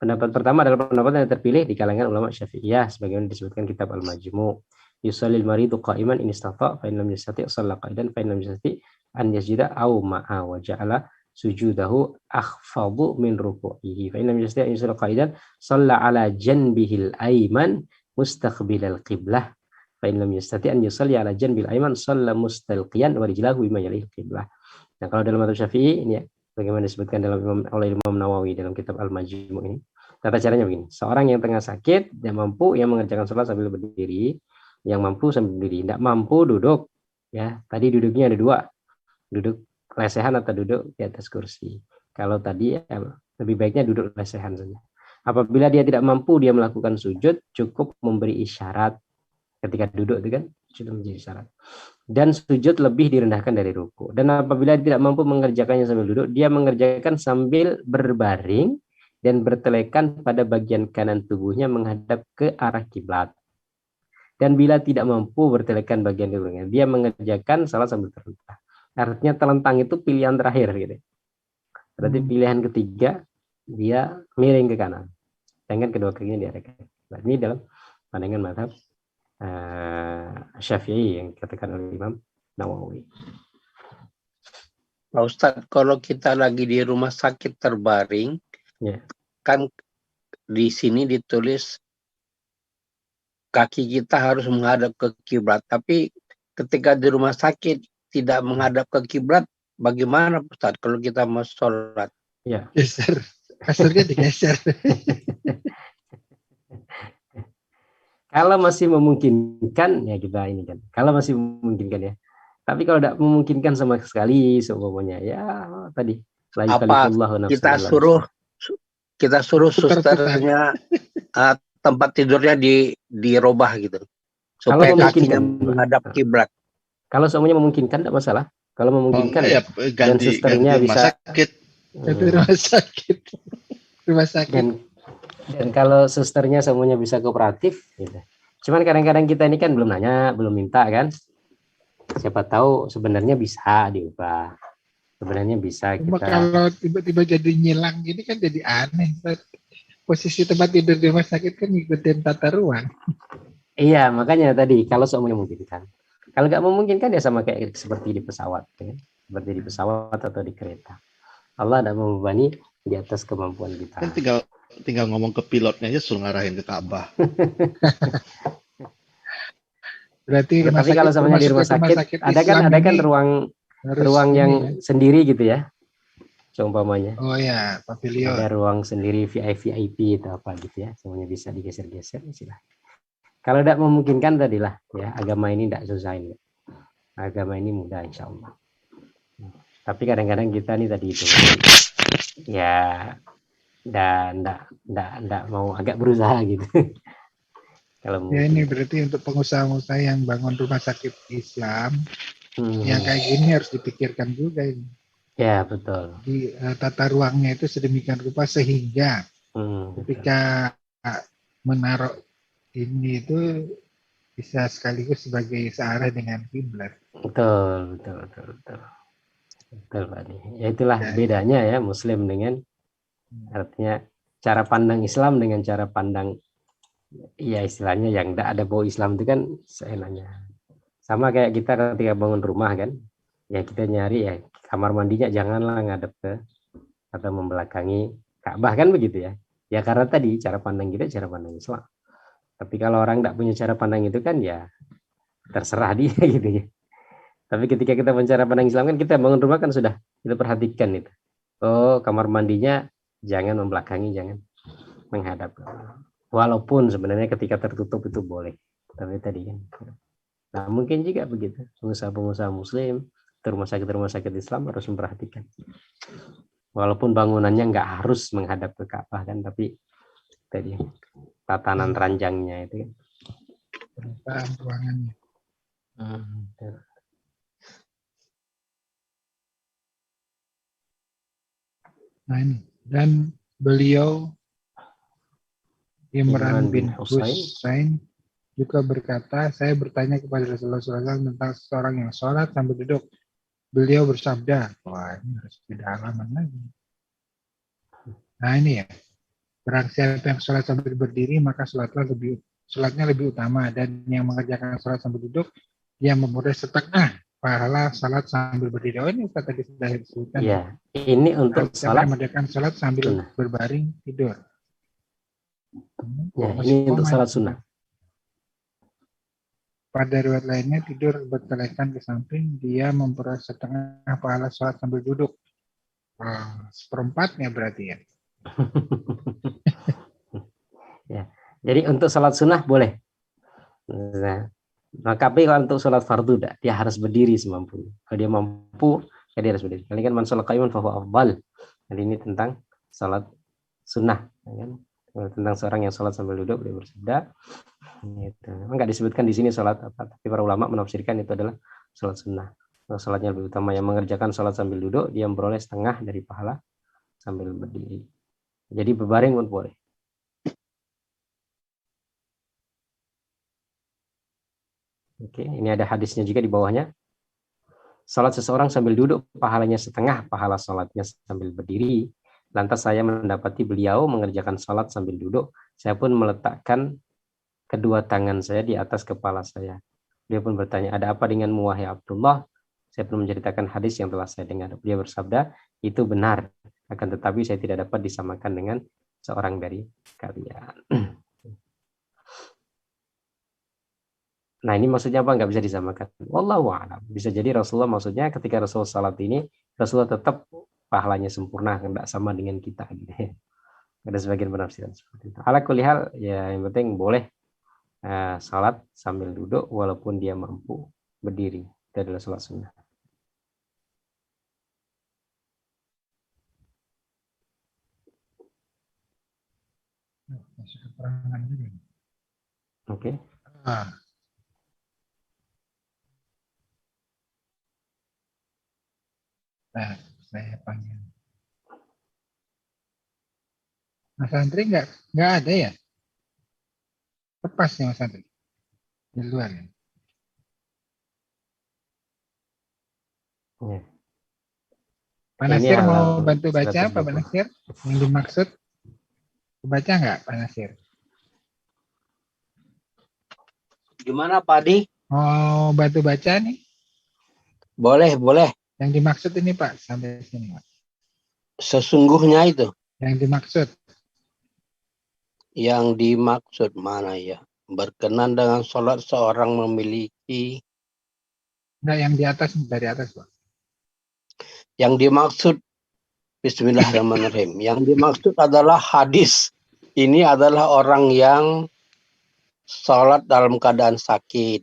Pendapat pertama adalah pendapat yang terpilih di kalangan ulama Syafi'iyah sebagaimana disebutkan kitab Al-Majmu'. Yusallil maridu qa'iman in istata' fa in lam yastati' shalla qa'idan fa in lam yastati' an yasjuda aw ma'a wa ja'ala sujudahu akhfadu min ruku'ihi fa in lam yastati' an yusalla qa'idan shalla 'ala janbihil ayman mustaqbilal qiblah fa in lam yastati' an yusalli 'ala janbil ayman shalla mustalqiyan wa rijlahu bima yalihil qiblah. Nah, kalau dalam mazhab Syafi'i ini ya, bagaimana disebutkan oleh Imam Nawawi dalam kitab Al-Majmu' ini. Tata caranya begini, seorang yang tengah sakit yang mampu yang mengerjakan sholat sambil berdiri, yang mampu sambil berdiri, tidak mampu duduk ya. Tadi duduknya ada dua, duduk lesehan atau duduk di atas kursi. Kalau tadi ya, lebih baiknya duduk lesehan saja. Apabila dia tidak mampu dia melakukan sujud, cukup memberi isyarat ketika duduk itu kan sudah menjadi syarat. Dan sujud lebih direndahkan dari ruku. Dan apabila tidak mampu mengerjakannya sambil duduk, dia mengerjakan sambil berbaring dan bertelekan pada bagian kanan tubuhnya menghadap ke arah kiblat. Dan bila tidak mampu bertelekan bagian tubuhnya, dia mengerjakan salat sambil terlentang. Artinya telentang itu pilihan terakhir gitu. Berarti pilihan ketiga dia miring ke kanan. Sedangkan kedua kakinya diarahkan. Nah, ini dalam pandangan mazhab Syafi'i yang dikatakan oleh Imam Nawawi. Pak Ustadz, kalau kita lagi di rumah sakit terbaring, Ya. kan di sini ditulis kaki kita harus menghadap ke kiblat. Tapi ketika di rumah sakit tidak menghadap ke kiblat, bagaimana Ustadz kalau kita mau sholat? Ya. Geser. Kasurnya digeser. Kalau masih memungkinkan ya kita ini kan. Kalau masih memungkinkan ya. Tapi kalau tidak memungkinkan sama sekali seumpamanya ya tadi la Apa yukallifullahu nafsan kita illa suruh Putar-putar. susternya tempat tidurnya dirobah gitu Kalau supaya memungkinkan, kakinya menghadap kiblat. kalau semuanya memungkinkan tidak masalah. Kalau memungkinkan ya dan ganti susternya rumah bisa sakit. Ganti rumah sakit. Rumah sakit. Dan kalau susternya semuanya bisa kooperatif gitu. Cuman kadang-kadang kita ini kan belum nanya, belum minta kan. Siapa tahu sebenarnya bisa diubah. Sebenarnya bisa Cuma kita. kalau tiba-tiba jadi nyilang gini kan jadi aneh. Posisi tempat tidur di rumah sakit kan ngikutin tata ruang. Iya, makanya tadi kalau semuanya memungkinkan. Kalau nggak memungkinkan ya sama kayak seperti di pesawat, ya. Seperti di pesawat atau di kereta. Allah tidak membebani di atas kemampuan kita. Kan tinggal ngomong ke pilotnya aja suruh ngarahin ke Ka'bah. Berarti Tapi kalau semuanya di rumah sakit ada kan ruang yang sendiri gitu ya. Seumpamanya. Oh ya, pavilion. Ada ruang sendiri VIP atau apa gitu ya. Semuanya bisa digeser-geser silahkan. Kalau tidak memungkinkan tadilah ya, agama ini tidak susah ini. Agama ini mudah insya Allah. Tapi kadang-kadang kita nih tadi itu ya dan enggak mau agak berusaha gitu. Kalau ya ini berarti untuk pengusaha-pengusaha yang bangun rumah sakit Islam yang kayak gini harus dipikirkan juga ini. Ya betul. Di tata ruangnya itu sedemikian rupa sehingga ketika menaruh ini itu bisa sekaligus sebagai searah dengan kiblat. Betul Pak. Ya itulah bedanya ya Muslim dengan artinya cara pandang Islam dengan cara pandang ya istilahnya yang tidak ada bau Islam itu kan seenaknya. Sama kayak kita ketika bangun rumah kan, ya kita nyari ya kamar mandinya janganlah ngadep ke atau membelakangi Ka'bah kan begitu ya. Ya karena tadi cara pandang kita cara pandang Islam. Tapi kalau orang tidak punya cara pandang itu kan ya terserah dia gitu ya. Tapi ketika kita cara pandang Islam kan kita bangun rumah kan sudah kita perhatikan itu. Oh kamar mandinya jangan membelakangi, jangan menghadap. Walaupun sebenarnya ketika tertutup itu boleh. Tapi tadi kan. Nah mungkin juga begitu. Pengusaha-pengusaha Muslim, rumah sakit Islam harus memperhatikan. Walaupun bangunannya nggak harus menghadap ke Ka'bah kan, tapi tadi tatanan ranjangnya itu kan. Penataan ruangannya. Nah ini dan beliau Imran bin Husain juga berkata, saya bertanya kepada Rasulullah SAW tentang seorang yang sholat sambil duduk. Beliau bersabda, wah ini harus beda halaman lagi. Nah ini ya, barang siapa yang sholat sambil berdiri maka sholatnya lebih utama, dan yang mengerjakan sholat sambil duduk dia memperoleh setengah pahala sholat sambil berdiri. Oh ini Ustaz tadi sudah disebutkan. Ya, ini untuk sholat. Mengerjakan sholat sambil berbaring tidur. Ya, ini untuk sholat sunnah. Pada riwayat lainnya tidur bertelekan ke samping, dia memperoleh setengah pahala sholat sambil duduk. Seperempatnya berarti ya. Ya. Jadi untuk sholat sunnah boleh. Nah, maka kalau untuk sholat fardu dia harus berdiri semampunya. Kalau dia mampu, ya dia harus berdiri. Kali kan man sholat qaiman fa huwa afdal. Jadi ini tentang sholat sunnah, kan? Tentang seorang yang sholat sambil duduk dia bersabda. Gitu. Memang nggak disebutkan di sini sholat apa, tapi para ulama menafsirkan itu adalah sholat sunnah. Sholatnya lebih utama. Yang mengerjakan sholat sambil duduk dia memperoleh setengah dari pahala sambil berdiri. Jadi berbaring pun boleh. Oke, ini ada hadisnya juga di bawahnya. Salat seseorang sambil duduk, pahalanya setengah pahala salatnya sambil berdiri. Lantas saya mendapati beliau mengerjakan salat sambil duduk. Saya pun meletakkan kedua tangan saya di atas kepala saya. Dia pun bertanya, ada apa denganmu wahai Abdullah? Saya pun menceritakan hadis yang telah saya dengar. Dia bersabda, itu benar. Akan tetapi saya tidak dapat disamakan dengan seorang dari kalian. Nah, ini maksudnya apa? Nggak bisa disamakan. Wallahu a'lam. Bisa jadi Rasulullah maksudnya ketika Rasulullah salat ini, Rasulullah tetap pahalanya sempurna, nggak sama dengan kita. Gitu. Ada sebagian penafsiran seperti itu. Ala kulli hal, ya yang penting boleh salat sambil duduk walaupun dia mampu berdiri. Itu adalah salat sunnah. Masih keterangan juga. Oke. Ah. Nah, saya panggil. Mas Andri nggak ada ya? Lepas ya Mas Andri? Di luar ya? Ya. Pak Nasir mau bantu baca apa Pak Nasir? Yang dimaksud? Baca nggak Pak Nasir? Gimana Pak Adi? Mau bantu baca nih? Boleh, boleh. Yang dimaksud ini Pak, sampai sini Pak. Sesungguhnya itu. Yang dimaksud. Yang dimaksud mana ya? Berkenan dengan sholat seorang memiliki. Enggak, yang di atas, dari atas Pak. Yang dimaksud, bismillahirrahmanirrahim. Yang dimaksud adalah hadis. Ini adalah orang yang sholat dalam keadaan sakit.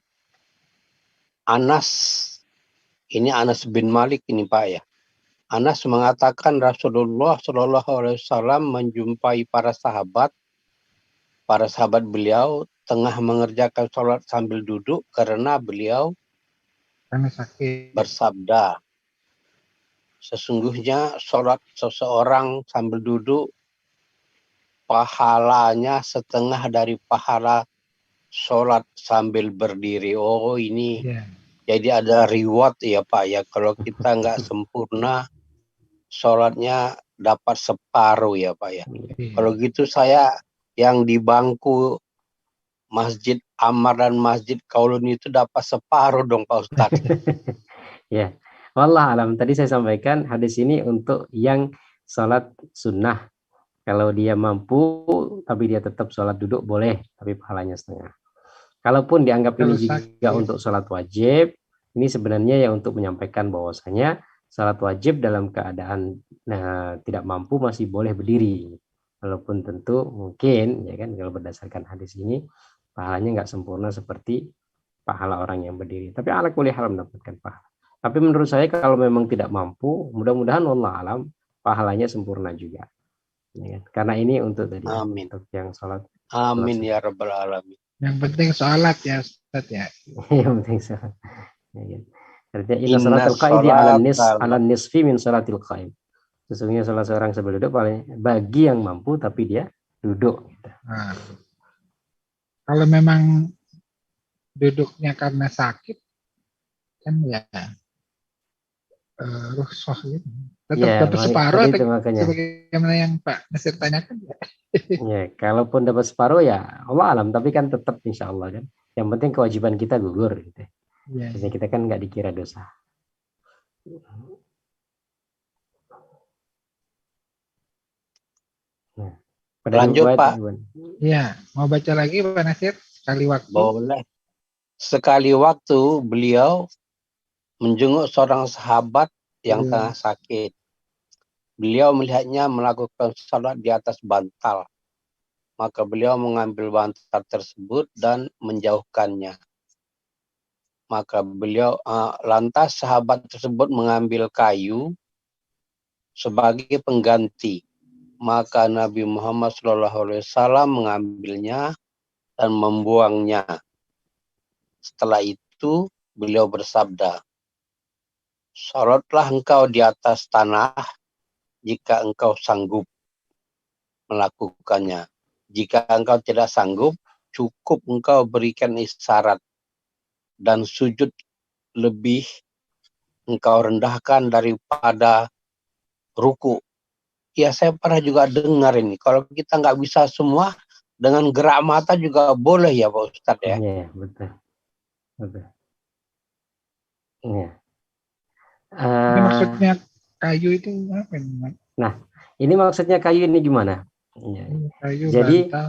Ini Anas bin Malik ini Pak ya. Anas mengatakan Rasulullah Shallallahu Alaihi Wasallam menjumpai para sahabat beliau tengah mengerjakan sholat sambil duduk karena beliau sakit. Bersabda, sesungguhnya sholat seseorang sambil duduk pahalanya setengah dari pahala sholat sambil berdiri. Oh ini jadi ada reward ya Pak ya. Kalau kita nggak sempurna sholatnya dapat separuh ya Pak ya. Kalau gitu saya yang di bangku Masjid Ammar dan Masjid Kaulun itu dapat separuh dong Pak Ustadz. Ya, wallah alam. Tadi saya sampaikan hadis ini untuk yang sholat sunnah. Kalau dia mampu, tapi dia tetap sholat duduk boleh, tapi pahalanya setengah. Kalaupun dianggap ini juga untuk sholat wajib, ini sebenarnya ya untuk menyampaikan bahwasanya sholat wajib dalam keadaan tidak mampu masih boleh berdiri. Walaupun tentu mungkin, ya kan, kalau berdasarkan hadis ini, pahalanya nggak sempurna seperti pahala orang yang berdiri. Tapi ala kulli hal mendapatkan pahala. Tapi menurut saya kalau memang tidak mampu, mudah-mudahan wallah alam pahalanya sempurna juga. Ya, karena ini untuk tadi untuk yang sholat. Amin ya rabbal alamin. Yang penting sholat ya Ustaz ya. Yang penting sholat. Ya, artinya inna sholatul qaidi ala nisfi min sholatil qaim. Sesungguhnya salah seorang sambil duduk paling bagi yang mampu tapi dia duduk. Nah, kalau memang duduknya karena sakit kan ya rusuh gitu. Tetap ya, dapat separuh atau makanya. Sebagaimana yang Pak Nasir tanyakan ya. Ya, kalaupun dapat separuh ya Allah alam, tapi kan tetap insya Allah kan. Yang penting kewajiban kita gugur gitu. Ya. Jadi kita kan nggak dikira dosa. Nah, lanjut Pak. Iya, mau baca lagi Pak Nasir sekali waktu. Boleh. Sekali waktu beliau menjenguk seorang sahabat yang tengah sakit. Beliau melihatnya melakukan salat di atas bantal. Maka beliau mengambil bantal tersebut dan menjauhkannya. Maka beliau lantas sahabat tersebut mengambil kayu sebagai pengganti. Maka Nabi Muhammad SAW mengambilnya dan membuangnya. Setelah itu beliau bersabda, salatlah engkau di atas tanah jika engkau sanggup melakukannya. Jika engkau tidak sanggup, cukup engkau berikan isyarat dan sujud lebih engkau rendahkan daripada ruku. Ya, saya pernah juga dengar ini. Kalau kita nggak bisa semua, dengan gerak mata juga boleh ya Pak Ustadz ya. Iya, betul. Betul. Iya. Ini maksudnya kayu itu apa ini? Nah, ini maksudnya kayu ini gimana? Ya. Kayu, Jadi, bantal.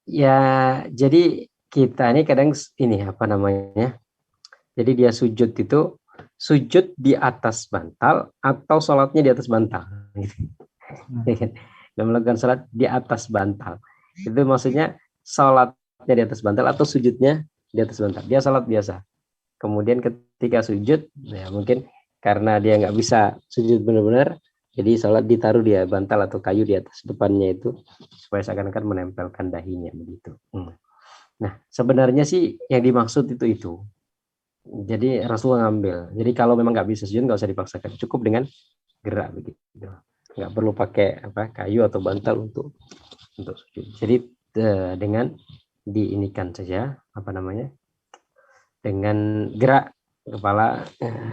ya, jadi kita ini kadang ini apa namanya? Jadi dia sujud itu sujud di atas bantal atau sholatnya di atas bantal. Dan melakukan sholat di atas bantal. Itu maksudnya sholatnya di atas bantal atau sujudnya di atas bantal. Dia sholat biasa. Kemudian ketika sujud, ya mungkin karena dia nggak bisa sujud benar-benar, jadi sholat ditaruh dia bantal atau kayu di atas depannya itu supaya seakan-akan menempelkan dahinya begitu. Nah, sebenarnya sih yang dimaksud itu. Jadi Rasulullah ngambil. Jadi kalau memang nggak bisa sujud nggak usah dipaksakan, cukup dengan gerak begitu. Nggak perlu pakai kayu atau bantal untuk sujud. Jadi dengan diinikan saja dengan gerak kepala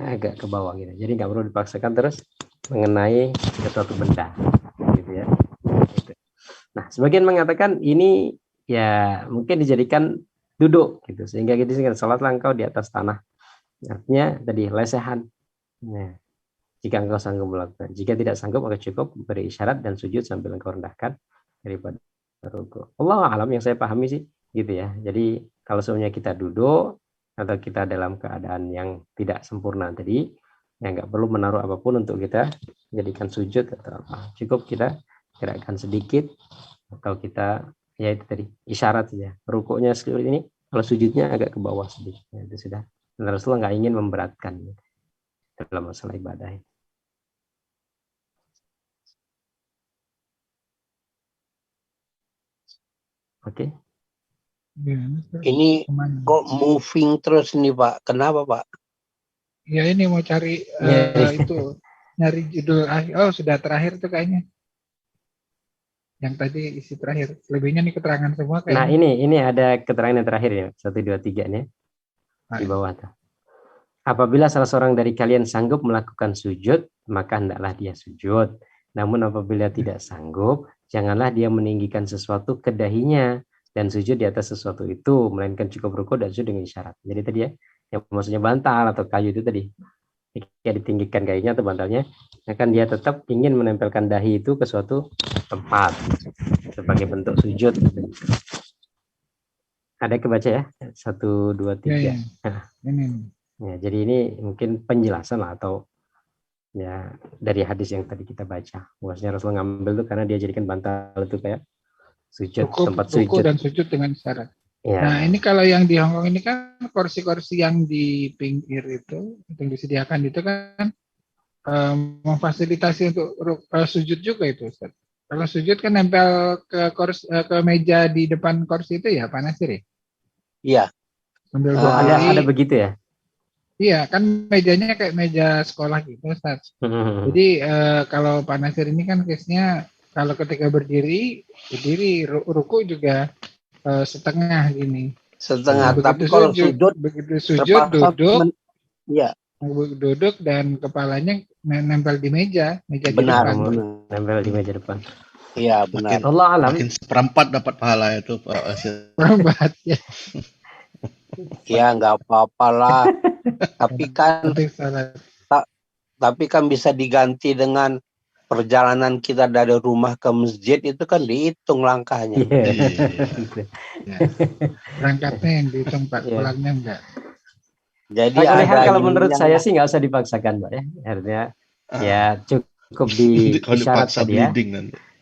agak ke bawah gitu. Jadi nggak perlu dipaksakan terus mengenai sesuatu benda gitu ya. Gitu. Nah, sebagian mengatakan ini ya mungkin dijadikan duduk gitu, sehingga kita sholatlah engkau di atas tanah. Artinya tadi lesehan. Nah, jika engkau sanggup melakukan, jika tidak sanggup maka cukup beri isyarat dan sujud sambil engkau rendahkan daripada rukuk. Allah alam, yang saya pahami sih gitu ya. Jadi kalau semuanya kita duduk atau kita dalam keadaan yang tidak sempurna tadi, ya nggak perlu menaruh apapun untuk kita jadikan sujud atau apa. Cukup kita gerakkan sedikit atau kita ya itu tadi isyarat saja. Rukuknya seperti ini, kalau sujudnya agak ke bawah sedikit. Ya, itu sudah. Dan Rasulullah nggak ingin memberatkan dalam masalah ibadah. Oke. Ini kok moving terus nih Pak? Kenapa Pak? Ya ini mau cari itu nyari judul akhir. Oh sudah terakhir tuh kayaknya. Yang tadi isi terakhir. Lebihnya nih keterangan semua kayaknya. Nah ini ada keterangan yang terakhir ya, 1, 2, 3 nih di bawah tuh. Apabila salah seorang dari kalian sanggup melakukan sujud, maka hendaklah dia sujud. Namun apabila tidak sanggup, janganlah dia meninggikan sesuatu ke dahinya dan sujud di atas sesuatu itu, melainkan cukup rukuk dan sujud dengan isyarat. Jadi tadi ya, yang maksudnya bantal atau kayu itu tadi, jika ditinggikan kayunya atau bantalnya, akan dia tetap ingin menempelkan dahi itu ke suatu tempat sebagai bentuk sujud. Ada kebaca ya? 1, 2, 3. Ya. Ini. Ya, jadi ini mungkin penjelasan lah atau ya dari hadis yang tadi kita baca. Bahwasanya Rasul ngambil itu karena dia jadikan bantal itu kayak sujud, tempat sujud. Ruku dan sujud dengan syarat. Ya. Nah ini kalau yang di Hongkong ini kan kursi-kursi yang di pinggir itu yang disediakan itu kan memfasilitasi untuk sujud juga itu Ustaz. Kalau sujud kan nempel ke meja di depan kursi itu ya Pak Nasir ya? Iya. Ada begitu ya? Iya, kan mejanya kayak meja sekolah gitu, Ustaz. Jadi kalau Pak Nasir ini kan case-nya kalau ketika berdiri ruku juga setengah gini. Setengah, tapi kalau begitu sujud duduk. Iya. Duduk dan kepalanya nempel di meja di depan. Nempel di meja depan. Iya, benar. Allah alam. Makin seperempat dapat pahala itu, Pak Nasir. Seperempat ya. Ya nggak apa-apa lah. Tapi kan bisa diganti dengan perjalanan kita dari rumah ke masjid, itu kan dihitung langkahnya. Berangkatnya yang dihitung Pak, pulangnya enggak. Jadi kalau menurut saya sih nggak usah dipaksakan Pak ya. Artinya ya cukup di isyarat tadi ya.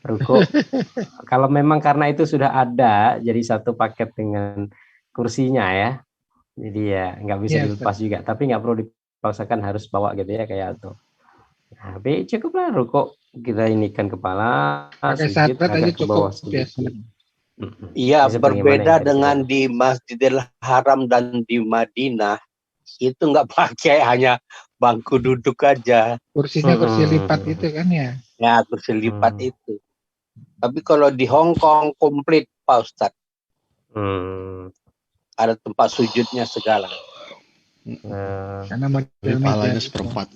Ruku. Kalau memang karena itu sudah ada jadi satu paket dengan kursinya ya. Jadi ya nggak bisa dilepas juga, tapi nggak perlu dipaksakan harus bawa gitu ya kayak itu. Nah, tapi cukuplah rukuk kita inikan kepala, sujud agak ke bawah sedikit. Iya, berbeda dengan di Masjidil Haram dan di Madinah, itu nggak pakai, hanya bangku duduk aja. Kursinya kursi lipat itu kan ya? Ya, kursi lipat itu. Tapi kalau di Hong Kong komplit Pak Ustadz. Ada tempat sujudnya segala. Karena model Tapi meja pahalanya itu, seperempat.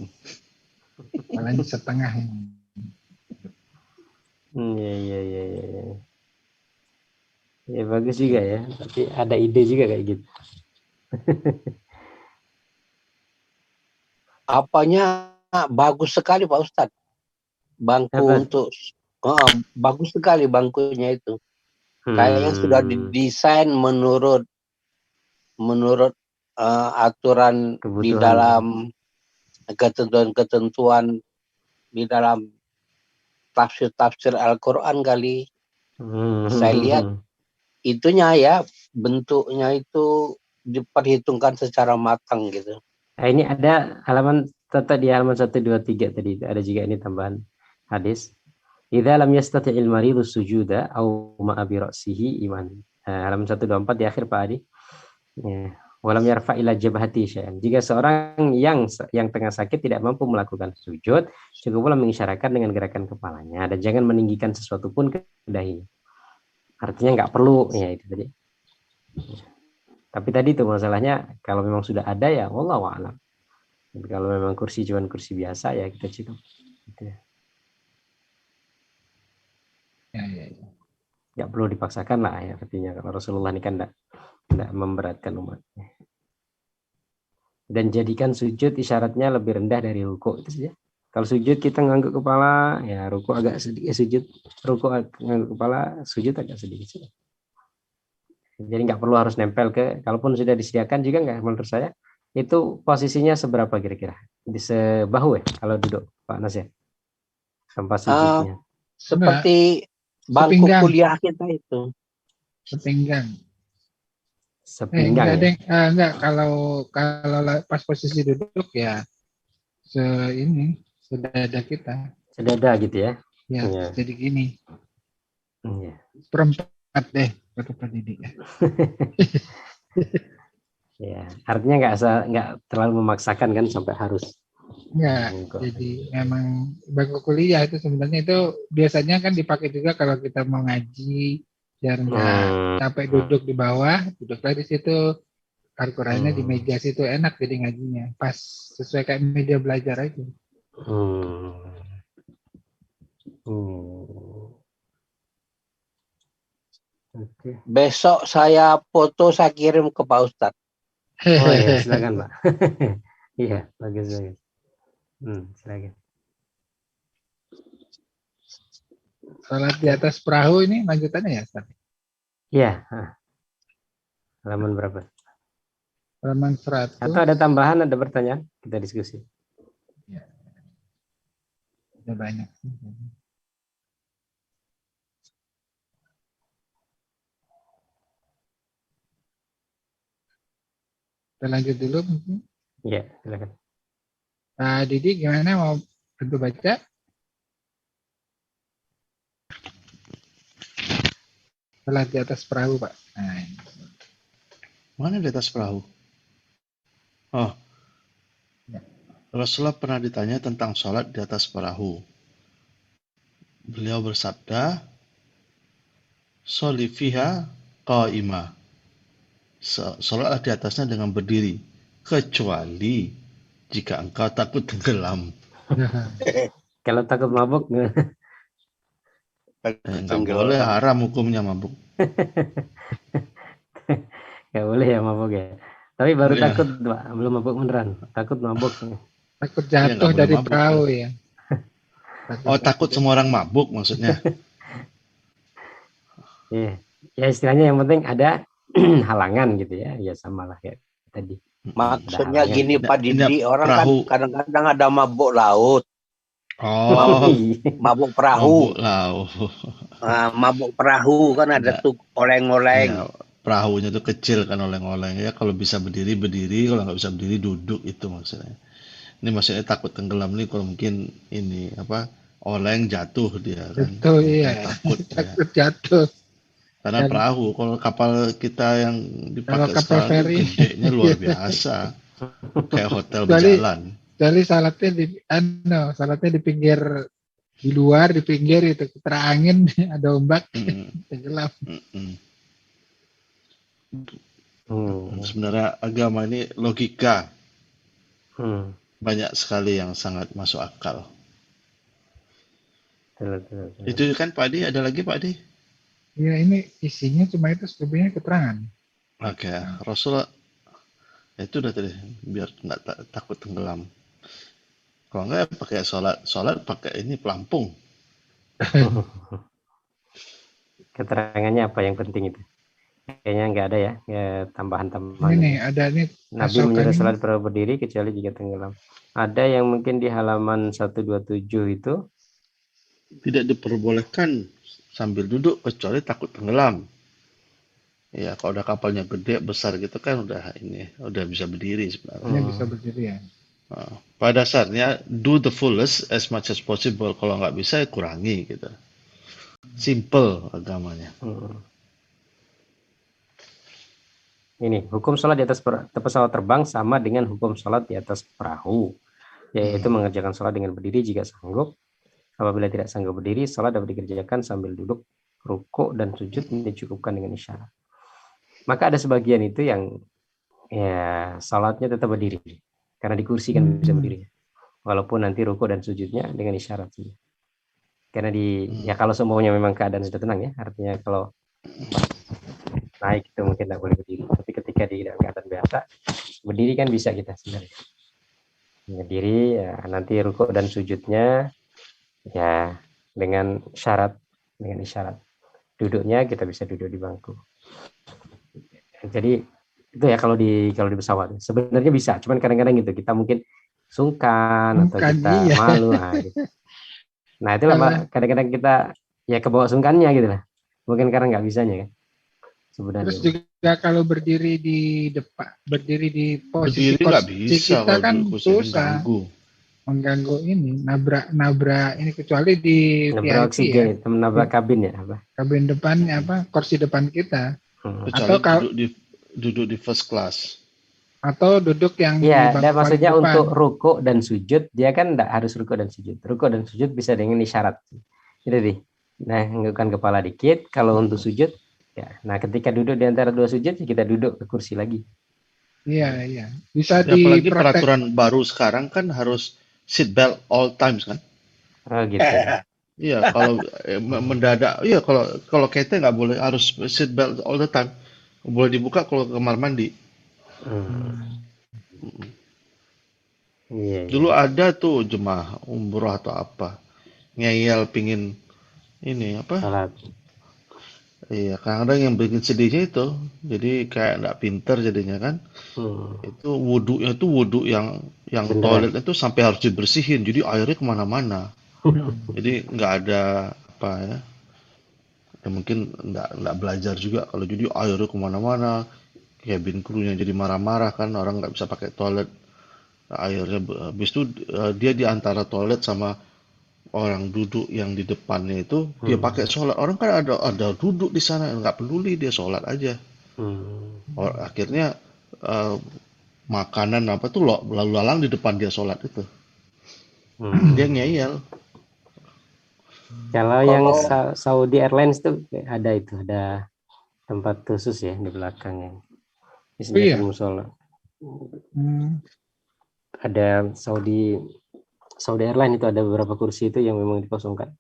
pahalanya setengah. Iya. Ya bagus juga ya. Tapi ada ide juga kayak gitu. Apanya bagus sekali Pak Ustadz. Bangku Apa? untuk bagus sekali bangkunya itu. Kayaknya sudah didesain menurut aturan di Kebutuhan. dalam ketentuan-ketentuan di dalam tafsir Al-Quran kali. Saya lihat itunya ya, bentuknya itu diperhitungkan secara matang gitu. Nah, ini ada halaman di halaman 123 tadi ada juga ini tambahan hadis. Idza lam yastati'il maridu sujuda aw ma'a bi ra'sihi iman. Halaman 124 di akhir Pak Adi. Ya. Walam yarfa ila jabhati syai'an. Jika seorang yang tengah sakit tidak mampu melakukan sujud, cukuplah mengisyaratkan dengan gerakan kepalanya dan jangan meninggikan sesuatu pun ke dahinya. Artinya nggak perlu ya itu tadi. Tapi tadi itu masalahnya kalau memang sudah ada ya wallahu a'lam. Kalau memang kursi cuman kursi biasa ya kita cukup. Gitu ya. Ya. Nggak perlu dipaksakan lah ya artinya kalau Rasulullah ini kan tidak memberatkan umatnya. Dan jadikan sujud isyaratnya lebih rendah dari ruku itu saja. Kalau sujud kita ngangguk kepala, ya ruku agak sedikit sujud, ruku ngangguk kepala, sujud agak sedikit saja. Jadi nggak perlu harus nempel ke, kalaupun sudah disediakan juga nggak menurut saya itu posisinya seberapa kira-kira? Di sebahu ya kalau duduk Pak Nasir tempat sujudnya. Seperti bangku Sepinggang. kuliah kita itu. Sepinggang. Sepinggang ya. Enggak, kalau pas posisi duduk ya sedada kita. Sedada gitu ya. Ya, Ya. jadi gini. Ya. Perempat deh kata Pak Didi. Ya, artinya nggak terlalu memaksakan kan sampai harus. Enggak, jadi memang bangku kuliah itu sebenarnya itu biasanya kan dipakai juga kalau kita mau ngaji biar nggak capek duduk di bawah, duduklah di situ. Al-Qurannya di meja situ enak jadi ngajinya, pas sesuai kayak media belajar aja. Okay. Besok saya foto saya kirim ke Pak Ustadz. Oh ya silakan Pak. Iya bagus. Silakan. Salat di atas perahu ini lanjutannya ya Ustaz? Iya. Halaman berapa? Halaman 100. Atau ada tambahan, ada pertanyaan? Kita diskusi. Ya. Ada banyak. Kita lanjut dulu mungkin. Iya, silakan. Pak Didi gimana mau bantu baca? Salat di atas perahu, Pak. Nah, Mana di atas perahu? Oh, ya. Rasulullah pernah ditanya tentang sholat di atas perahu. Beliau bersabda, "Sholli fiha qa'imah." Sholatlah di atasnya dengan berdiri, kecuali jika engkau takut tenggelam. Kalau takut mabuk, Nggak boleh, haram hukumnya mabuk. nggak boleh ya mabuk ya. Tapi baru Iya. takut, Pak. Belum mabuk beneran. Takut mabuk. Takut jatuh nggak boleh dari mabuk, perahu ya. Oh, takut semua orang mabuk maksudnya. Iya. Ya istilahnya yang penting ada halangan gitu ya. Ya sama lah kayak tadi. Maksudnya Ada gini halangan. Pak Didi, orang perahu. kan kadang-kadang ada mabuk laut, Oh, mabuk perahu. mabuk laut. Mabuk perahu kan ada tuh oleng-oleng. Ya, perahunya tuh kecil kan oleng-oleng ya. Kalau bisa berdiri berdiri, kalau nggak bisa berdiri duduk, itu maksudnya. Ini maksudnya takut tenggelam nih kalau mungkin ini oleng jatuh dia kan. Betul, iya. Takut jatuh. Karena perahu, kalau kapal kita yang dipakai kapal sekarang feri, gedenya luar biasa, kayak hotel berjalan. Jadi salatnya di pinggir, di luar, di pinggir itu kena angin, ada ombak, tenggelam. Sebenarnya agama ini logika, Hmm. Banyak sekali yang sangat masuk akal. Betul. Itu kan Pak Adi, ada lagi Pak Adi? Ya ini isinya cuma itu selebihnya keterangan. Oke, Rasulullah itu udah tadi biar nggak takut tenggelam. Kalau nggak pakai sholat pakai ini pelampung. Keterangannya apa yang penting itu? Kayaknya nggak ada ya, tambahan-tambahan. Ini nih ada nih Nabi asalkan menyuruh ini salat berdiri kecuali jika tenggelam. Ada yang mungkin di halaman 127 itu. Tidak diperbolehkan sambil duduk kecuali takut tenggelam. Ya, kalau udah kapalnya gede besar gitu kan udah bisa berdiri sebenarnya. bisa berdiri ya. Pada dasarnya do the fullest as much as possible. Kalau nggak bisa ya kurangi gitu. Simple agamanya. Ini hukum sholat di atas pesawat terbang sama dengan hukum sholat di atas perahu, yaitu mengerjakan sholat dengan berdiri jika sanggup. Apabila tidak sanggup berdiri, sholat dapat dikerjakan sambil duduk, rukuk dan sujud dicukupkan dengan isyarat. Maka ada sebagian itu yang ya sholatnya tetap berdiri, karena di kursi kan bisa berdiri, walaupun nanti rukuk dan sujudnya dengan isyarat. Karena ya kalau semuanya memang keadaan sudah tenang ya, artinya kalau naik itu mungkin tidak boleh berdiri, tapi ketika di keadaan biasa berdiri kan bisa kita sebenarnya. Berdiri ya, nanti rukuk dan sujudnya ya dengan isyarat. Duduknya kita bisa duduk di bangku. Jadi itu ya kalau di pesawat sebenarnya bisa, cuman kadang-kadang gitu kita mungkin sungkan atau kita malu. Nah itulah kadang-kadang kita ya kebawa sungkannya gitu lah. Mungkin karena nggak bisanya kan. Sebenarnya. Terus juga kalau berdiri di depan, berdiri di posisi nggak bisa kita kan susah, mengganggu ini, nabrak ini kecuali di nabrak VIP oksigen, ya. Nabrak kabin ya apa? Kabin depannya apa? Kursi depan kita. Kecuali atau duduk di first class. Atau duduk yang ya, dan maksudnya untuk rukuk dan sujud dia kan tidak harus rukuk dan sujud. Rukuk dan sujud bisa dengan isyarat. Jadi, nah nganggukkan kepala dikit. Kalau untuk sujud, ya. Nah ketika duduk di antara dua sujud kita duduk ke kursi lagi. Iya. Bisa ya, apalagi peraturan baru sekarang kan harus seat belt all times kan? Oh gitu. Iya, kalau mendadak, iya kalau kete nggak boleh, harus seat belt all the time. Boleh dibuka kalau ke kamar mandi. Dulu ada tuh jemaah umroh atau apa, ngeyel pingin ini apa? Salat. Iya, kadang-kadang yang bikin sedihnya itu, jadi kayak nggak pinter jadinya kan. Itu wudhunya tuh wudhu yang toilet itu sampai harus dibersihin, jadi airnya kemana-mana. Jadi nggak ada apa ya, mungkin nggak belajar juga kalau jadi airnya kemana-mana, cabin crew-nya jadi marah-marah kan, orang nggak bisa pakai toilet, airnya habis itu dia di antara toilet sama orang duduk yang di depannya itu dia pakai sholat, orang kan ada duduk di sana nggak peduli, dia sholat aja. Akhirnya makanan apa tuh lalu lalang di depan dia sholat itu. Dia ngeyel. Kalau yang Saudi Airlines tuh ada tempat khusus ya di belakangnya. Disediakan musola. Ada Saudi Airlines itu ada beberapa kursi itu yang memang dikosongkan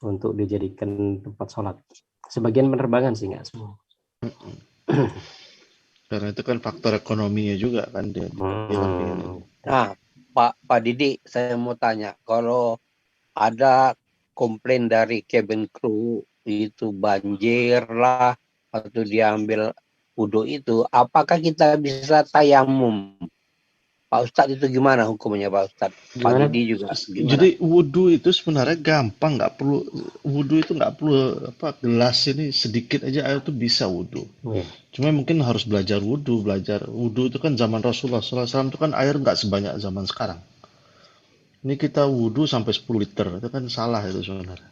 untuk dijadikan tempat sholat. Sebagian penerbangan sih nggak semua. Karena itu kan faktor ekonominya juga kan dia. Nah, Pak Didi, saya mau tanya, kalau ada komplain dari cabin crew itu banjir lah atau diambil wudhu itu, apakah kita bisa tayamum? Pak Ustadz itu gimana hukumnya Pak Ustadz? Pak Didi juga gimana? Jadi wudhu itu sebenarnya gampang, nggak perlu wudhu itu nggak perlu apa gelas ini sedikit aja air itu bisa wudhu. Cuma mungkin harus belajar wudhu itu kan zaman Rasulullah SAW itu kan air nggak sebanyak zaman sekarang. Ini kita wudhu sampai 10 liter, itu kan salah itu sebenarnya.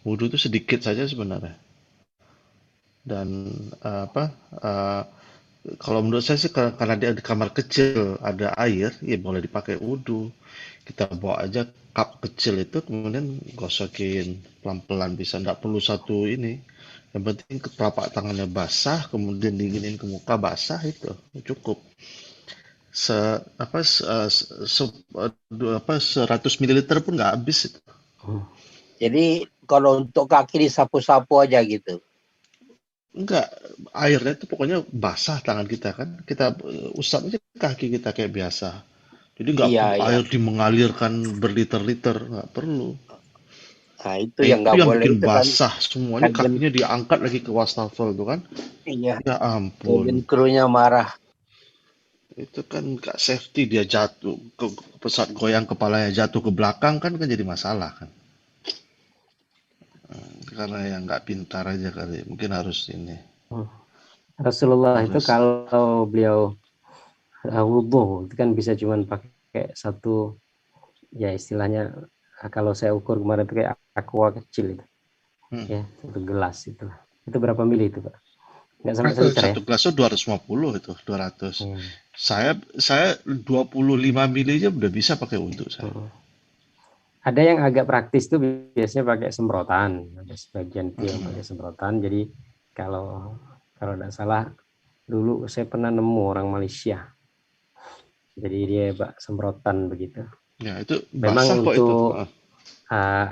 Wudhu itu sedikit saja sebenarnya. Dan kalau menurut saya sih karena dia di kamar kecil ada air, ya boleh dipakai wudhu. Kita bawa aja cup kecil itu, kemudian gosokin pelan-pelan bisa, nggak perlu satu ini. Yang penting telapak tangannya basah, kemudian diginin ke muka basah itu cukup. apa 100 mililiter pun nggak habis itu. Jadi kalau untuk kaki disapu-sapu aja gitu. Enggak, airnya itu pokoknya basah tangan kita kan. Kita usap aja kaki kita kayak biasa. Jadi nggak Iya, perlu iya. air dimengalirkan berliter-liter, nggak perlu. Nah, itu yang Itu nggak yang boleh bikin itu kan basah semuanya, agen, kakinya diangkat lagi ke wastafel tuh kan. iya, Ya agen ampun, krunya marah. itu kan nggak safety, dia jatuh ke pesawat, goyang kepalanya jatuh ke belakang kan jadi masalah kan. Karena yang nggak pintar aja kali, mungkin harus ini, Rasulullah itu harus kalau beliau wudhu itu kan bisa cuman pakai satu, ya istilahnya kalau saya ukur kemarin itu kayak aqua kecil itu, ya satu gelas itu berapa mili itu Pak? Nggak sampai 1 liter ya? satu gelas tuh 250 itu 200. Hmm. Saya 25 mili aja udah bisa pakai wudhu saya. Ada yang agak praktis tuh biasanya pakai semprotan, ada sebagian itu yang pakai semprotan. Jadi kalau tidak salah dulu saya pernah nemu orang Malaysia, jadi dia semprotan begitu. Ya itu Memang basah kok itu. untuk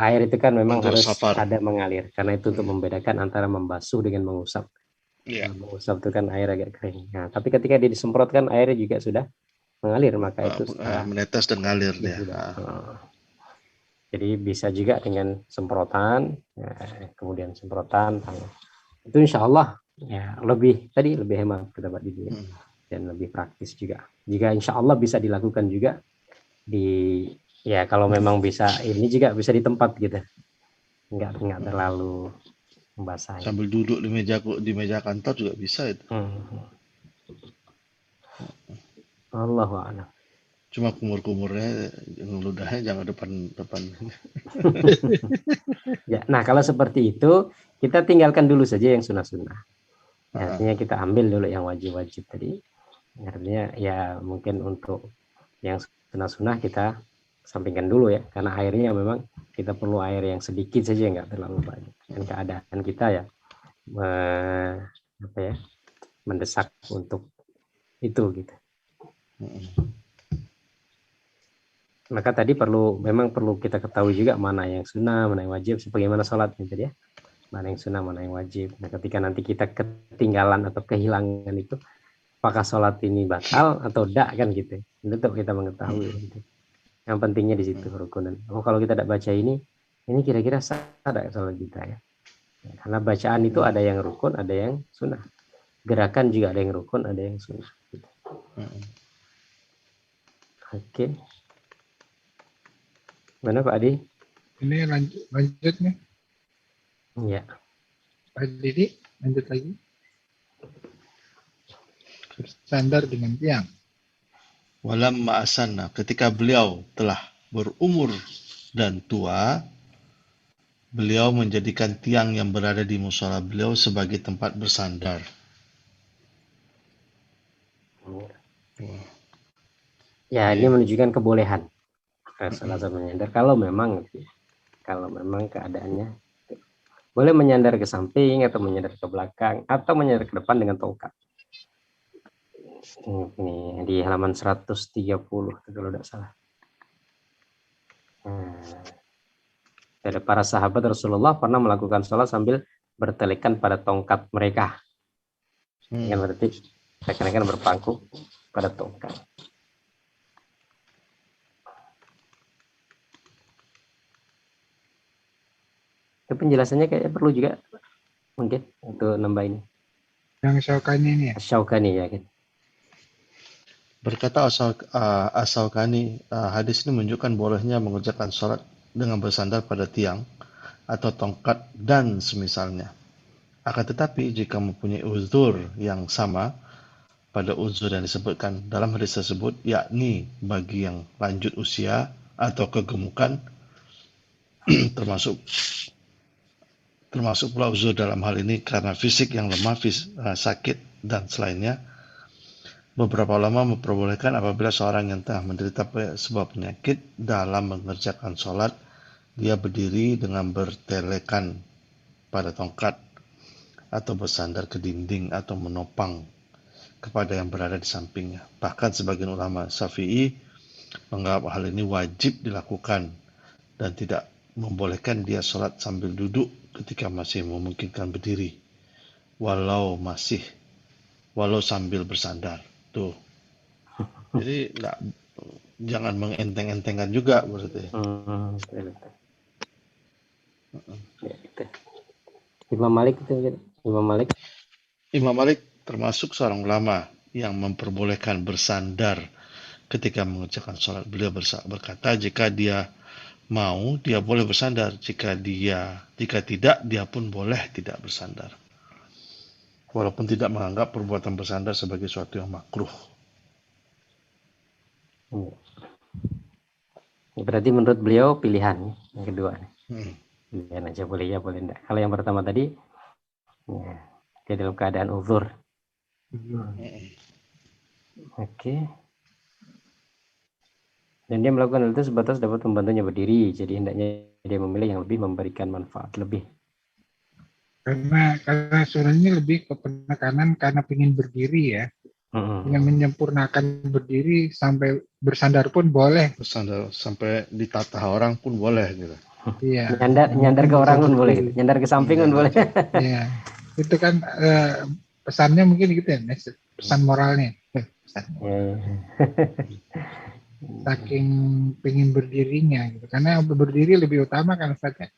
air itu kan memang Untuk harus safar. ada mengalir, karena itu untuk membedakan antara membasuh dengan mengusap. Iya. Mengusap itu kan air agak kering. Nah, tapi ketika dia disemprotkan airnya juga sudah mengalir, maka itu menetes dan ngalir dia. Jadi bisa juga dengan semprotan, kemudian semprotan tangan. Itu insya Allah ya lebih hemat kita Pak Didi, dan lebih praktis juga. Jika insya Allah bisa dilakukan juga ya kalau memang bisa, ini juga bisa di tempat gitu, nggak terlalu membasahi. Sambil duduk di meja kantor juga bisa itu. Allahu a'lam. Cuma kumur-kumurnya, ludahnya jangan depan. Ya, nah kalau seperti itu kita tinggalkan dulu saja yang sunnah-sunnah. Artinya kita ambil dulu yang wajib-wajib tadi. Artinya ya mungkin untuk yang sunnah-sunnah kita sampingkan dulu ya, karena airnya memang kita perlu air yang sedikit saja, nggak terlalu banyak. Dan keadaan kita ya mendesak untuk itu gitu. Maka tadi memang perlu kita ketahui juga mana yang sunnah, mana yang wajib, sebagaimana sholat tadi ya. Mana yang sunnah, mana yang wajib. Nah, ketika nanti kita ketinggalan atau kehilangan itu, apakah sholat ini batal atau tidak kan gitu. Untuk kita mengetahui. Gitu. Yang pentingnya di situ kerukunan. Kalau kita tidak baca ini kira-kira sah tidak sholat kita ya. Karena bacaan itu ada yang rukun, ada yang sunnah. Gerakan juga ada yang rukun, ada yang sunnah. Gitu. Oke. Mana Pak Adi? Ini lanjut nih. Iya. Pak Didi, lanjut lagi. Bersandar dengan tiang. Walamma asanna, ketika beliau telah berumur dan tua, beliau menjadikan tiang yang berada di musola beliau sebagai tempat bersandar. Ya, ini menunjukkan kebolehan. Salah satu menyandar kalau memang keadaannya boleh menyandar ke samping atau menyandar ke belakang atau menyandar ke depan dengan tongkat. Ini di halaman 130 kalau tidak salah. Dari para sahabat Rasulullah pernah melakukan sholat sambil bertelekan pada tongkat mereka. Yang berarti seakan-akan berpangku pada tongkat. Itu penjelasannya kayaknya perlu juga mungkin untuk nambah ini. Yang Syaukani ini ya? Syaukani ya kan. Berkata As-Syaukani, hadis ini menunjukkan bolehnya mengerjakan sholat dengan bersandar pada tiang atau tongkat dan semisalnya. Akan tetapi jika mempunyai uzur yang sama pada uzur yang disebutkan dalam hadis tersebut, yakni bagi yang lanjut usia atau kegemukan, termasuk pula uzur dalam hal ini karena fisik yang lemah, sakit dan selainnya. Beberapa ulama memperbolehkan apabila seorang yang telah menderita sebuah penyakit dalam mengerjakan sholat, dia berdiri dengan bertelekan pada tongkat atau bersandar ke dinding atau menopang kepada yang berada di sampingnya. Bahkan sebagian ulama Syafi'i menganggap hal ini wajib dilakukan dan tidak membolehkan dia sholat sambil duduk ketika masih memungkinkan berdiri, walau sambil bersandar. Tuh. Jadi jangan mengenteng-entengkan juga berarti. Ya, gitu. Imam Malik termasuk seorang ulama yang memperbolehkan bersandar ketika mengerjakan sholat. Beliau berkata jika dia mau dia boleh bersandar, jika tidak dia pun boleh tidak bersandar, walaupun tidak menganggap perbuatan bersandar sebagai suatu yang makruh. Berarti menurut beliau pilihan yang kedua. Pilihan aja boleh ya boleh enggak. Kalau yang pertama tadi ya, dia dalam keadaan uzur. Oke. Dan dia melakukan hal itu sebatas dapat membantunya berdiri. Jadi hendaknya dia memilih yang lebih memberikan manfaat lebih. Karena suaranya lebih ke penekanan karena ingin berdiri ya. Ingin menyempurnakan berdiri sampai bersandar pun boleh. Bersandar sampai ditata orang pun boleh gitu. Iya. Nyandar ke orang pun boleh. Nyandar ke samping pun boleh. Iya. Itu kan pesannya mungkin gitu ya, pesan moralnya. Saking pengen berdirinya gitu. Karena berdiri lebih utama kan Ustaz ya.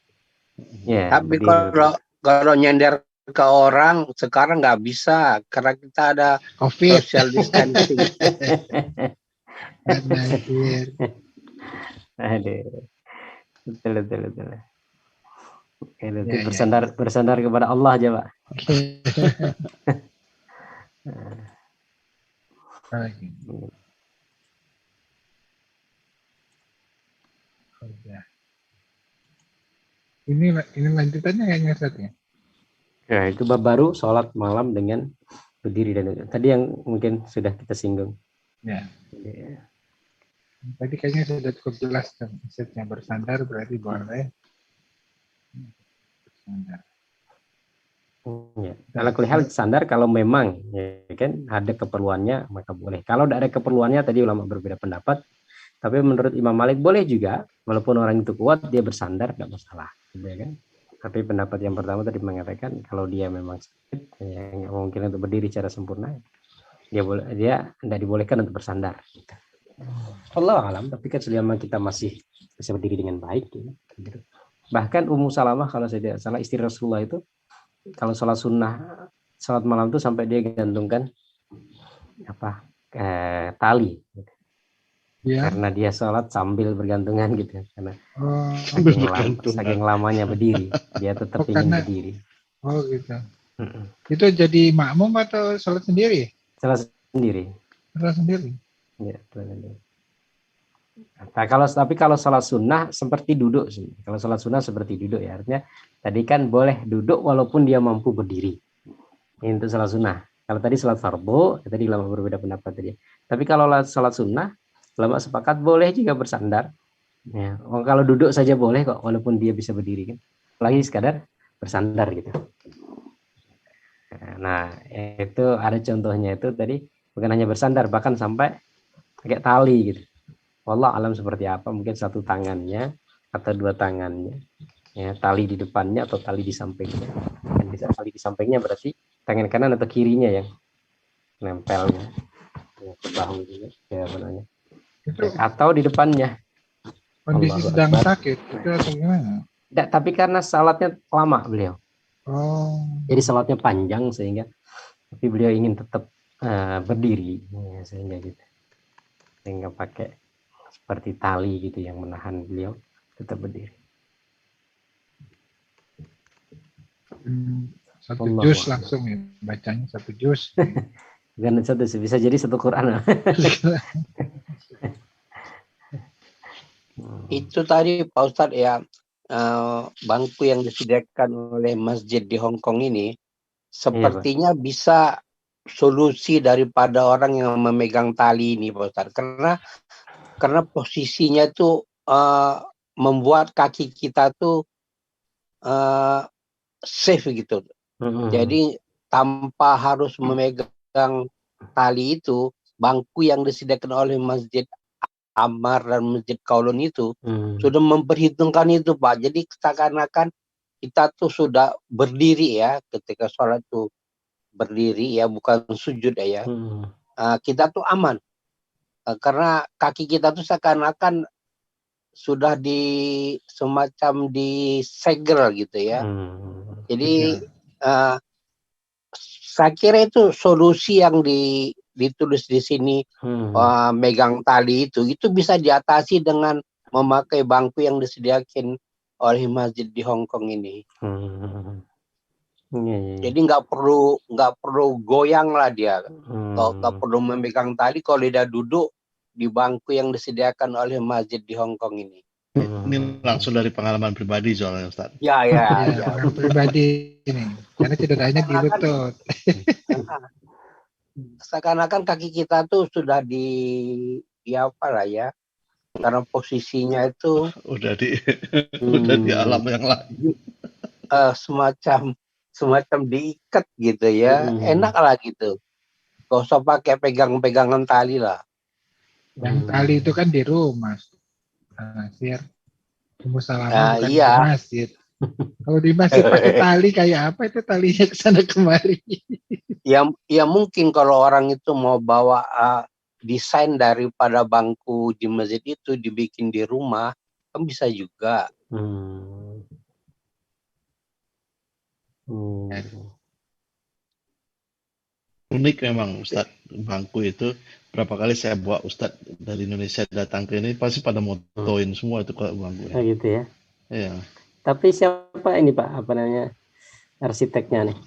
Ya, tapi kalau nyender ke orang sekarang nggak bisa karena kita ada COVID. social distancing. Aduh. Betul. Bersandar kepada Allah aja, Pak. Ini lanjutannya kayaknya Ustaz ya. Ya, itu bab baru sholat malam dengan berdiri dan tadi yang mungkin sudah kita singgung. Ya. Tadi kayaknya sudah cukup jelas kan, maksudnya bersandar berarti boleh. Bersandar. Ya. Kalau kelihatan sandar kalau memang ya kan ada keperluannya maka boleh. Kalau tidak ada keperluannya tadi ulama berbeda pendapat. Tapi menurut Imam Malik boleh juga walaupun orang itu kuat dia bersandar tidak masalah, gitu ya kan? Tapi pendapat yang pertama tadi mengatakan kalau dia memang sakit ya nggak mungkin untuk berdiri secara sempurna, dia tidak dibolehkan untuk bersandar. Gitu. Allah alam, tapi kan selama kita masih bisa berdiri dengan baik, gitu. Bahkan Ummu Salamah kalau saya tidak salah istri Rasulullah itu kalau sholat sunnah, sholat malam itu sampai dia gantungkan tali, gitu. Ya. Karena dia sholat sambil bergantungan gitu, karena saking lamanya berdiri, dia tetap ingin berdiri. Oh gitu. Itu jadi makmum atau sholat sendiri? Sholat sendiri. Sholat sendiri. Ya, sendiri. Nah, kalau sholat sunnah seperti duduk sih. Kalau sholat sunnah seperti duduk ya, artinya tadi kan boleh duduk walaupun dia mampu berdiri. Ini untuk sholat sunnah. Kalau tadi sholat fardu, tadi ulama berbeda pendapat tadi. Tapi kalau sholat sunnah, ulama sepakat boleh juga bersandar. Ya, kalau duduk saja boleh kok, walaupun dia bisa berdiri kan. Lagi sekadar bersandar gitu. Nah, itu ada contohnya itu tadi bukan hanya bersandar, bahkan sampai pakai tali gitu. Wallah alam seperti apa, mungkin satu tangannya atau dua tangannya, ya tali di depannya atau tali di sampingnya. Dan bisa tali di sampingnya berarti tangan kanan atau kirinya yang nempelnya ya, ke bahu juga, ya namanya. Atau di depannya. Kondisi sedang sakit itu atau gimana? Tidak, tapi karena salatnya lama beliau. Oh. Jadi salatnya panjang sehingga, tapi beliau ingin tetap berdiri, ya, sehingga gitu. Sehingga pakai seperti tali gitu yang menahan beliau tetap berdiri. Satu juz langsung ya, bacanya satu juz. Bukan satu, bisa jadi satu Quran. Itu tadi Pak Ustadz ya, bangku yang disediakan oleh masjid di Hong Kong ini sepertinya bisa solusi daripada orang yang memegang tali ini Pak Ustadz. Karena posisinya itu membuat kaki kita tuh safe gitu. Jadi tanpa harus memegang tali itu, bangku yang disediakan oleh Masjid Ammar dan Masjid Kaulon itu sudah memperhitungkan itu, Pak. Jadi seakan-akan kita tuh sudah berdiri ya, ketika sholat tuh berdiri ya, bukan sujud ya. Kita tuh aman. Karena kaki kita tuh seakan-akan sudah semacam disegel gitu ya. Jadi saya kira itu solusi yang ditulis di sini, megang tali itu bisa diatasi dengan memakai bangku yang disediakan oleh masjid di Hong Kong ini. Jadi nggak perlu goyang lah dia, nggak perlu memegang tali kalau dia duduk di bangku yang disediakan oleh masjid di Hong Kong ini. Ini langsung dari pengalaman pribadi soalnya, Ustaz. Ya. Pengalaman pribadi ini, karena cederanya di lutut. Seakan-akan kaki kita tuh sudah di apa lah ya, karena posisinya itu udah di alam yang lain. Semacam diikat gitu ya, enak lah gitu. Gak usah pakai pegangan tali lah. Yang tali itu kan di rumah, Sir. Musalamah bukan di masjid. Kalau di masjid pakai tali kayak apa itu talinya ke sana kemari? Ya mungkin kalau orang itu mau bawa desain daripada bangku di masjid itu dibikin di rumah, kan bisa juga. Unik memang Ustadz, bangku itu berapa kali saya bawa Ustadz dari Indonesia datang ke ini pasti pada motoin semua itu ke bangku. Gitu ya. Iya. Tapi siapa ini Pak, apa namanya, arsiteknya nih?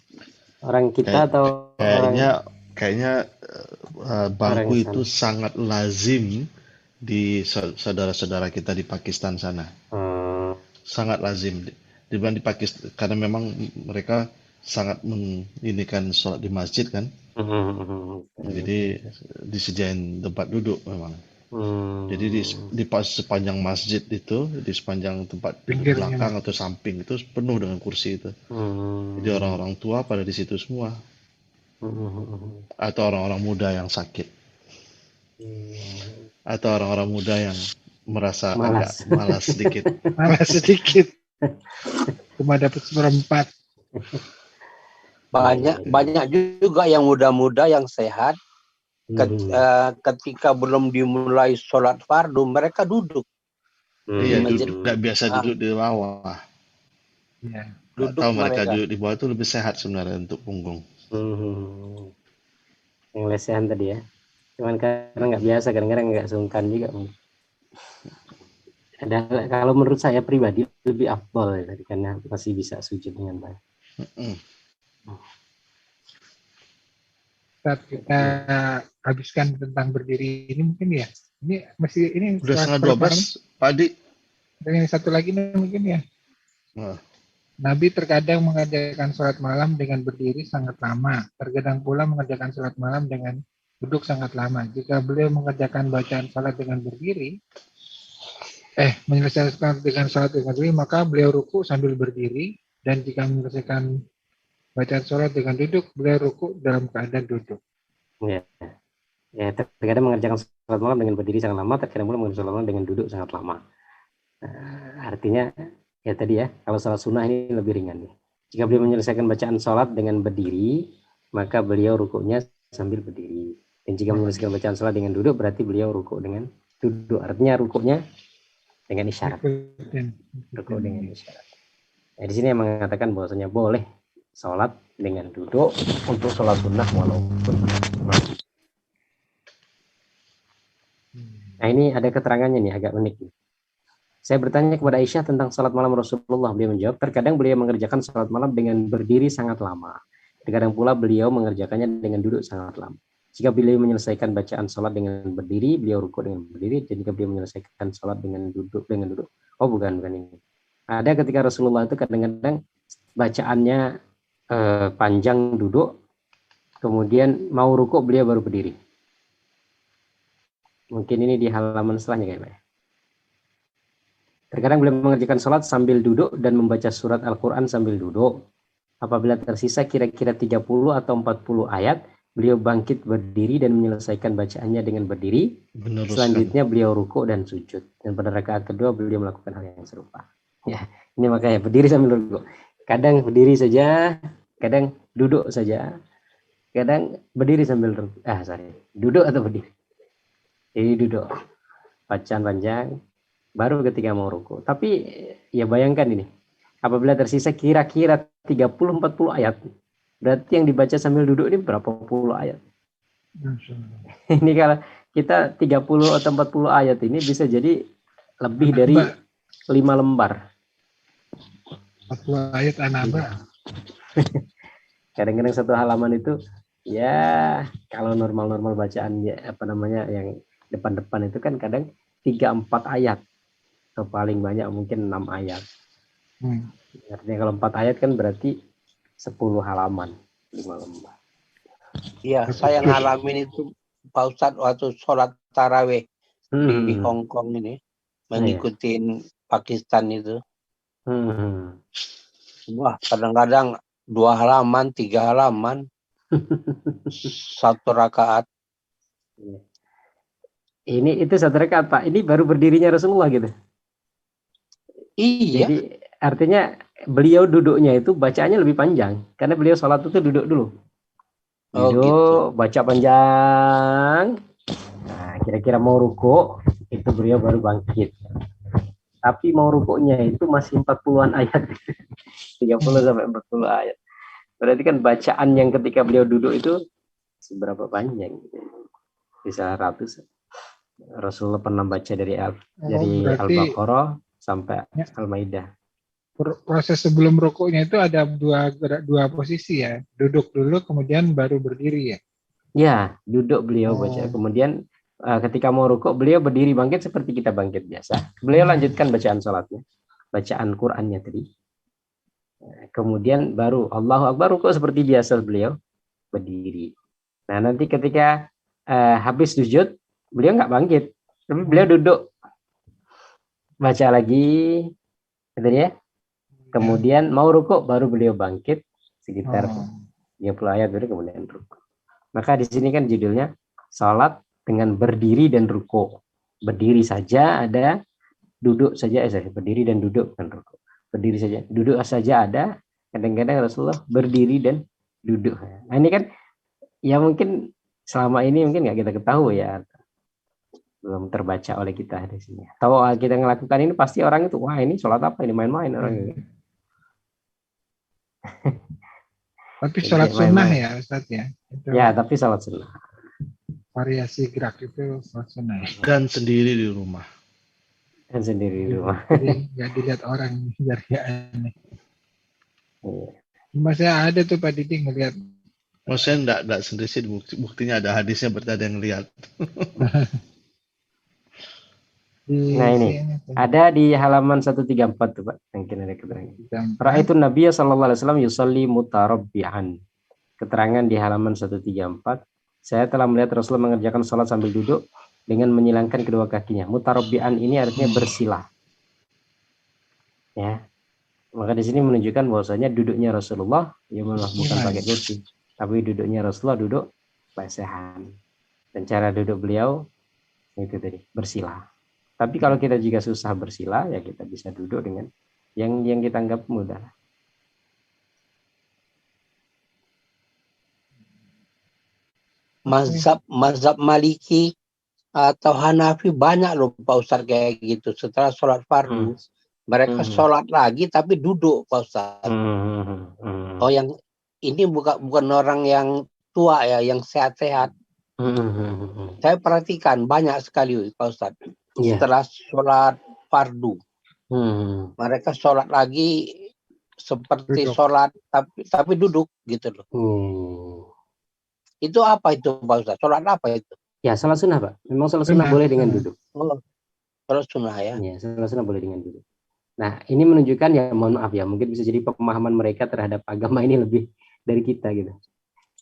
Orang kita atau kayaknya bangku itu sangat lazim di saudara-saudara kita di Pakistan sana. Sangat lazim di Pakistan, karena memang mereka sangat menginikan sholat di masjid kan. Jadi disediain tempat duduk memang. Jadi di sepanjang masjid itu, di sepanjang tempat belakang atau samping itu penuh dengan kursi itu. Jadi orang-orang tua pada di situ semua. Atau orang-orang muda yang sakit. Atau orang-orang muda yang merasa agak malas sedikit. Malas sedikit. Cuma dapat seperempat. Banyak juga yang muda-muda yang sehat. Ketika belum dimulai sholat fardu, mereka duduk. Iya, duduk. Nggak biasa duduk di bawah. Ya. Duduk tahu mereka duduk di bawah itu lebih sehat sebenarnya untuk punggung. Yang lesehan tadi ya. Cuman karena nggak biasa, kadang-kadang nggak sungkan juga. Kalau menurut saya pribadi lebih afdol ya, karena masih bisa sujud dengan baik. Saat kita habiskan tentang berdiri ini mungkin ya. Ini udah setengah 12, Pak Adi. Dan yang satu lagi nih mungkin ya. Nabi terkadang mengerjakan sholat malam dengan berdiri sangat lama. Terkadang pula mengerjakan sholat malam dengan duduk sangat lama. Jika beliau mengerjakan bacaan sholat dengan berdiri, menyelesaikan dengan sholat dengan berdiri, maka beliau ruku sambil berdiri. Dan jika menyelesaikan bacaan sholat dengan duduk, beliau ruku dalam keadaan duduk. Ya, terkadang mengerjakan sholat malam dengan berdiri sangat lama, terkadang pula mengerjakan sholat malam dengan duduk sangat lama. Artinya ya tadi ya, kalau sholat sunnah ini lebih ringan nih. Jika beliau menyelesaikan bacaan sholat dengan berdiri, maka beliau rukuknya sambil berdiri. Dan jika menyelesaikan bacaan sholat dengan duduk, berarti beliau rukuk dengan duduk. Artinya rukuknya dengan isyarat. Rukuk dengan isyarat. Di sini yang mengatakan bahwasanya boleh sholat dengan duduk untuk sholat sunnah walaupun. Nah ini ada keterangannya nih, agak unik nih. Saya bertanya kepada Aisyah tentang sholat malam Rasulullah. Beliau menjawab, terkadang beliau mengerjakan sholat malam dengan berdiri sangat lama. Terkadang pula beliau mengerjakannya dengan duduk sangat lama. Jika beliau menyelesaikan bacaan sholat dengan berdiri, beliau rukuk dengan berdiri. Dan jika beliau menyelesaikan sholat dengan duduk. Oh bukan ini. Ada ketika Rasulullah itu kadang-kadang bacaannya panjang duduk, kemudian mau rukuk beliau baru berdiri. Mungkin ini di halaman setelahnya kayaknya. Terkadang beliau mengerjakan sholat sambil duduk dan membaca surat Al-Quran sambil duduk. Apabila tersisa kira-kira 30 atau 40 ayat, beliau bangkit berdiri dan menyelesaikan bacaannya dengan berdiri. Meneruskan. Selanjutnya beliau rukuk dan sujud. Dan pada rakaat kedua beliau melakukan hal yang serupa. Ya, ini makanya berdiri sambil rukuk. Kadang berdiri saja, kadang duduk saja, kadang berdiri sambil rukuk. Duduk atau berdiri. Jadi duduk, bacaan panjang, baru ketika mau rukuk. Tapi ya bayangkan ini, apabila tersisa kira-kira 30-40 ayat, berarti yang dibaca sambil duduk ini berapa puluh ayat? Masya Allah. Ini kalau kita 30 atau 40 ayat ini bisa jadi lebih dari 5 lembar. 40 ayat anaba. Kadang-kadang satu halaman itu ya kalau normal-normal bacaan ya, yang depan-depan itu kan kadang 3-4 ayat atau paling banyak mungkin 6 ayat. Artinya kalau 4 ayat kan berarti 10 halaman, 5 lembar. Iya, saya ngalamin itu Pak Ustadz waktu sholat tarawih di Hong Kong ini, mengikuti Pakistan itu. Wah, kadang-kadang 2 halaman, 3 halaman, 1 rakaat. Itu 1 rakaat, Pak. Ini baru berdirinya Rasulullah gitu. Iya. Jadi artinya beliau duduknya itu bacaannya lebih panjang karena beliau sholat itu duduk dulu. Duduk, gitu. Baca panjang. Nah, kira-kira mau rukuk itu beliau baru bangkit. Tapi mau rukuknya itu masih 40-an ayat. 30 sampai 40 ayat. Berarti kan bacaan yang ketika beliau duduk itu seberapa panjang? Bisa ratus. Rasulullah pernah baca dari Al-Baqarah sampai Al-Maidah. Proses sebelum rukuknya itu ada dua posisi ya. Duduk dulu kemudian baru berdiri ya. Ya, duduk beliau baca. Kemudian ketika mau rukuk beliau berdiri bangkit seperti kita bangkit biasa. Beliau lanjutkan bacaan sholatnya, bacaan Qur'annya tadi. Kemudian baru Allahu Akbar rukuk seperti biasa beliau berdiri. Nah nanti ketika habis sujud beliau nggak bangkit, tapi beliau duduk baca lagi, gitu ya. Kemudian mau rukuk baru beliau bangkit sekitar 30 ayat baru kemudian rukuk. Maka di sini kan judulnya salat dengan berdiri dan rukuk. Berdiri saja ada, duduk saja berdiri dan duduk dan rukuk. Berdiri saja, duduk saja ada. Kadang-kadang Rasulullah berdiri dan duduk. Nah ini kan ya mungkin selama ini mungkin nggak kita ketahui ya, belum terbaca oleh kita di sini. Kalau kita melakukan ini pasti orang itu wah ini sholat apa ini main-main orang ini. Tapi sholat sunnah ya Ustaz ya. Itu ya tapi sholat sunnah. Variasi gerak itu sholat sunnah. Dan sendiri di rumah. Dan sendiri di rumah. Jadi nggak dilihat orang biar gak aneh. Masih ada tuh Pak Didi ngelihat. Maksudnya enggak sendiri sih, buktinya ada hadisnya berarti ada yang lihat. Nah ini ada di halaman 134 tuh Pak, mungkin ada keterangan. Ra'aitu Nabiya sallallahu alaihi wasallam yusalli mutarabbi'an. Keterangan di halaman 134, saya telah melihat Rasulullah mengerjakan salat sambil duduk dengan menyilangkan kedua kakinya. Mutarabbi'an ini artinya bersila. Ya. Maka di sini menunjukkan bahwasanya duduknya Rasulullah ya bukan pakai kursi, tapi duduknya Rasulullah duduk lesehan. Dan cara duduk beliau itu tadi bersila. Tapi kalau kita juga susah bersila, ya kita bisa duduk dengan yang kita anggap mudah. Mazhab Maliki atau Hanafi banyak loh Pak Ustadz kayak gitu. Setelah sholat fardu, mereka sholat lagi tapi duduk Pak Ustadz. Oh yang ini bukan orang yang tua ya, yang sehat-sehat. Saya perhatikan banyak sekali Pak Ustadz. Setelah sholat fardu, mereka sholat lagi seperti duduk. Sholat tapi duduk gitu loh. Itu apa itu Pak Ustadz? Sholat apa itu? Ya sholat sunnah Pak. Memang sholat sunnah boleh dengan duduk. Oh, sholat sunnah ya. Ya sholat sunnah boleh dengan duduk. Nah ini menunjukkan ya mohon maaf ya mungkin bisa jadi pemahaman mereka terhadap agama ini lebih dari kita gitu.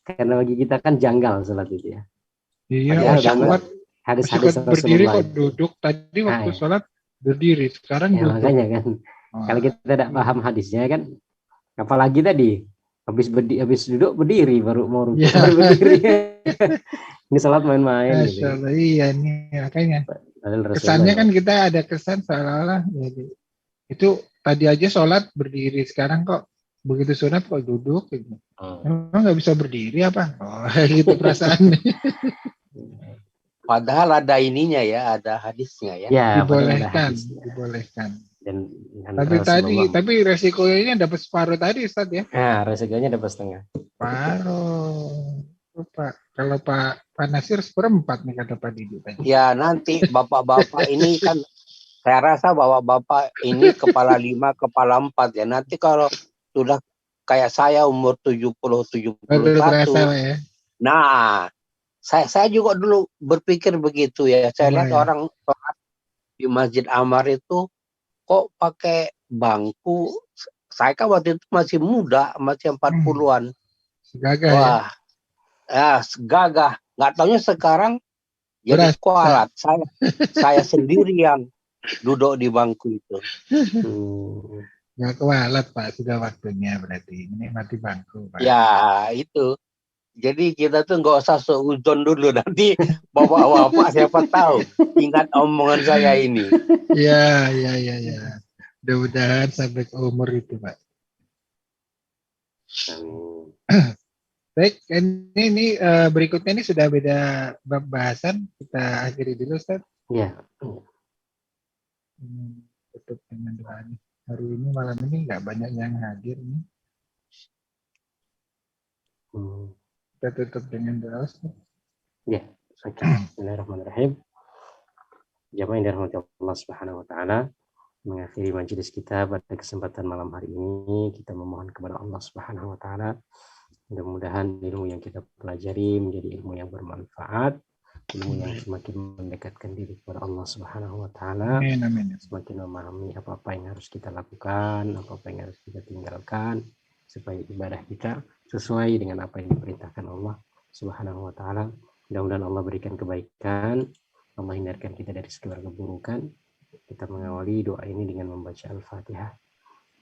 Karena bagi kita kan janggal sholat itu ya. Iya. Hadis-hadis berdiri kok duduk, tadi waktu sholat berdiri, sekarang ya, duduk. Makanya kan, kalau kita tidak paham hadisnya kan, apalagi tadi habis duduk berdiri baru mau rukuk, Ya. baru berdiri. Ini salat main-main gitu. Masya Allah, iya nih makanya. Padahal Rasulullah Kesannya kan kita ada kesan seolah-olah jadi itu tadi aja sholat berdiri, sekarang kok begitu sunat kok duduk gitu. Emang nggak bisa berdiri apa? Oh, gitu perasaannya. Padahal ada ininya ya, ada hadisnya ya. ya, padahal ada Dibolehkan, hadisnya. dibolehkan. Dan Tapi resikonya dapat separuh tadi Ustaz ya. Nah, resikonya dapat setengah. Separuh. Pak, kalau Pak Nasir seperempat nih kata Pak Didi tadi. Ya nanti bapak-bapak ini kan saya rasa bahwa bapak ini kepala 5, kepala 4 ya. Nanti kalau sudah kayak saya umur 70-71. Terasa ya. Nah, saya juga dulu berpikir begitu ya. Saya lihat orang sholat di Masjid Ammar itu kok pakai bangku. Saya kan waktu itu masih muda, masih 40-an. Segagah wah, ya segagah. Nggak taunya sekarang jadi kualat. Saya sendiri yang duduk di bangku itu. Nggak kualat Pak, sudah waktunya berarti menikmati bangku Pak. Ya itu. Jadi kita tuh nggak usah seuzon dulu, nanti bapak-bapak siapa tahu ingat omongan saya ini. Ya. Mudah-mudahan sampai ke umur itu Pak. Baik, ini berikutnya ini sudah beda bab bahasan, kita akhiri dulu Ustaz. Iya. Tutup dengan doa nih. Hari ini malam ini nggak banyak yang hadir nih. Kita tutup dengan doa Ustaz. Ya, Bismillahirrahmanirrahim. Jamaah yang dirahmati Allah Subhanahu wa taala, mengakhiri majelis kita pada kesempatan malam hari ini, kita memohon kepada Allah Subhanahu wa taala mudah-mudahan ilmu yang kita pelajari menjadi ilmu yang bermanfaat, ilmu yang semakin mendekatkan diri kepada Allah Subhanahu wa taala. Amin. Semakin memahami apa-apa yang harus kita lakukan, apa-apa yang harus kita tinggalkan, supaya ibadah kita sesuai dengan apa yang diperintahkan Allah Subhanahu wa taala. Mudah-mudahan Allah berikan kebaikan, Allah hindarkan kita dari segala keburukan. Kita mengawali doa ini dengan membaca Al-Fatihah.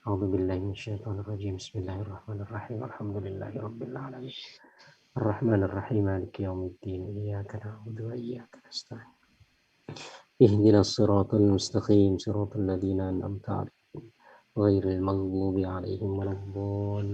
A'udzubillahi minasyaitonirrajim. Bismillahirrahmanirrahim. Alhamdulillahirabbil alamin. Arrahmanir rahim. Maliki yaumiddin. Iyyaka na'budu wa iyyaka nasta'in. Ihdinas siratal mustaqim. Siratal ladzina an'amta 'alaihim ghairil maghdubi 'alaihim waladdallin.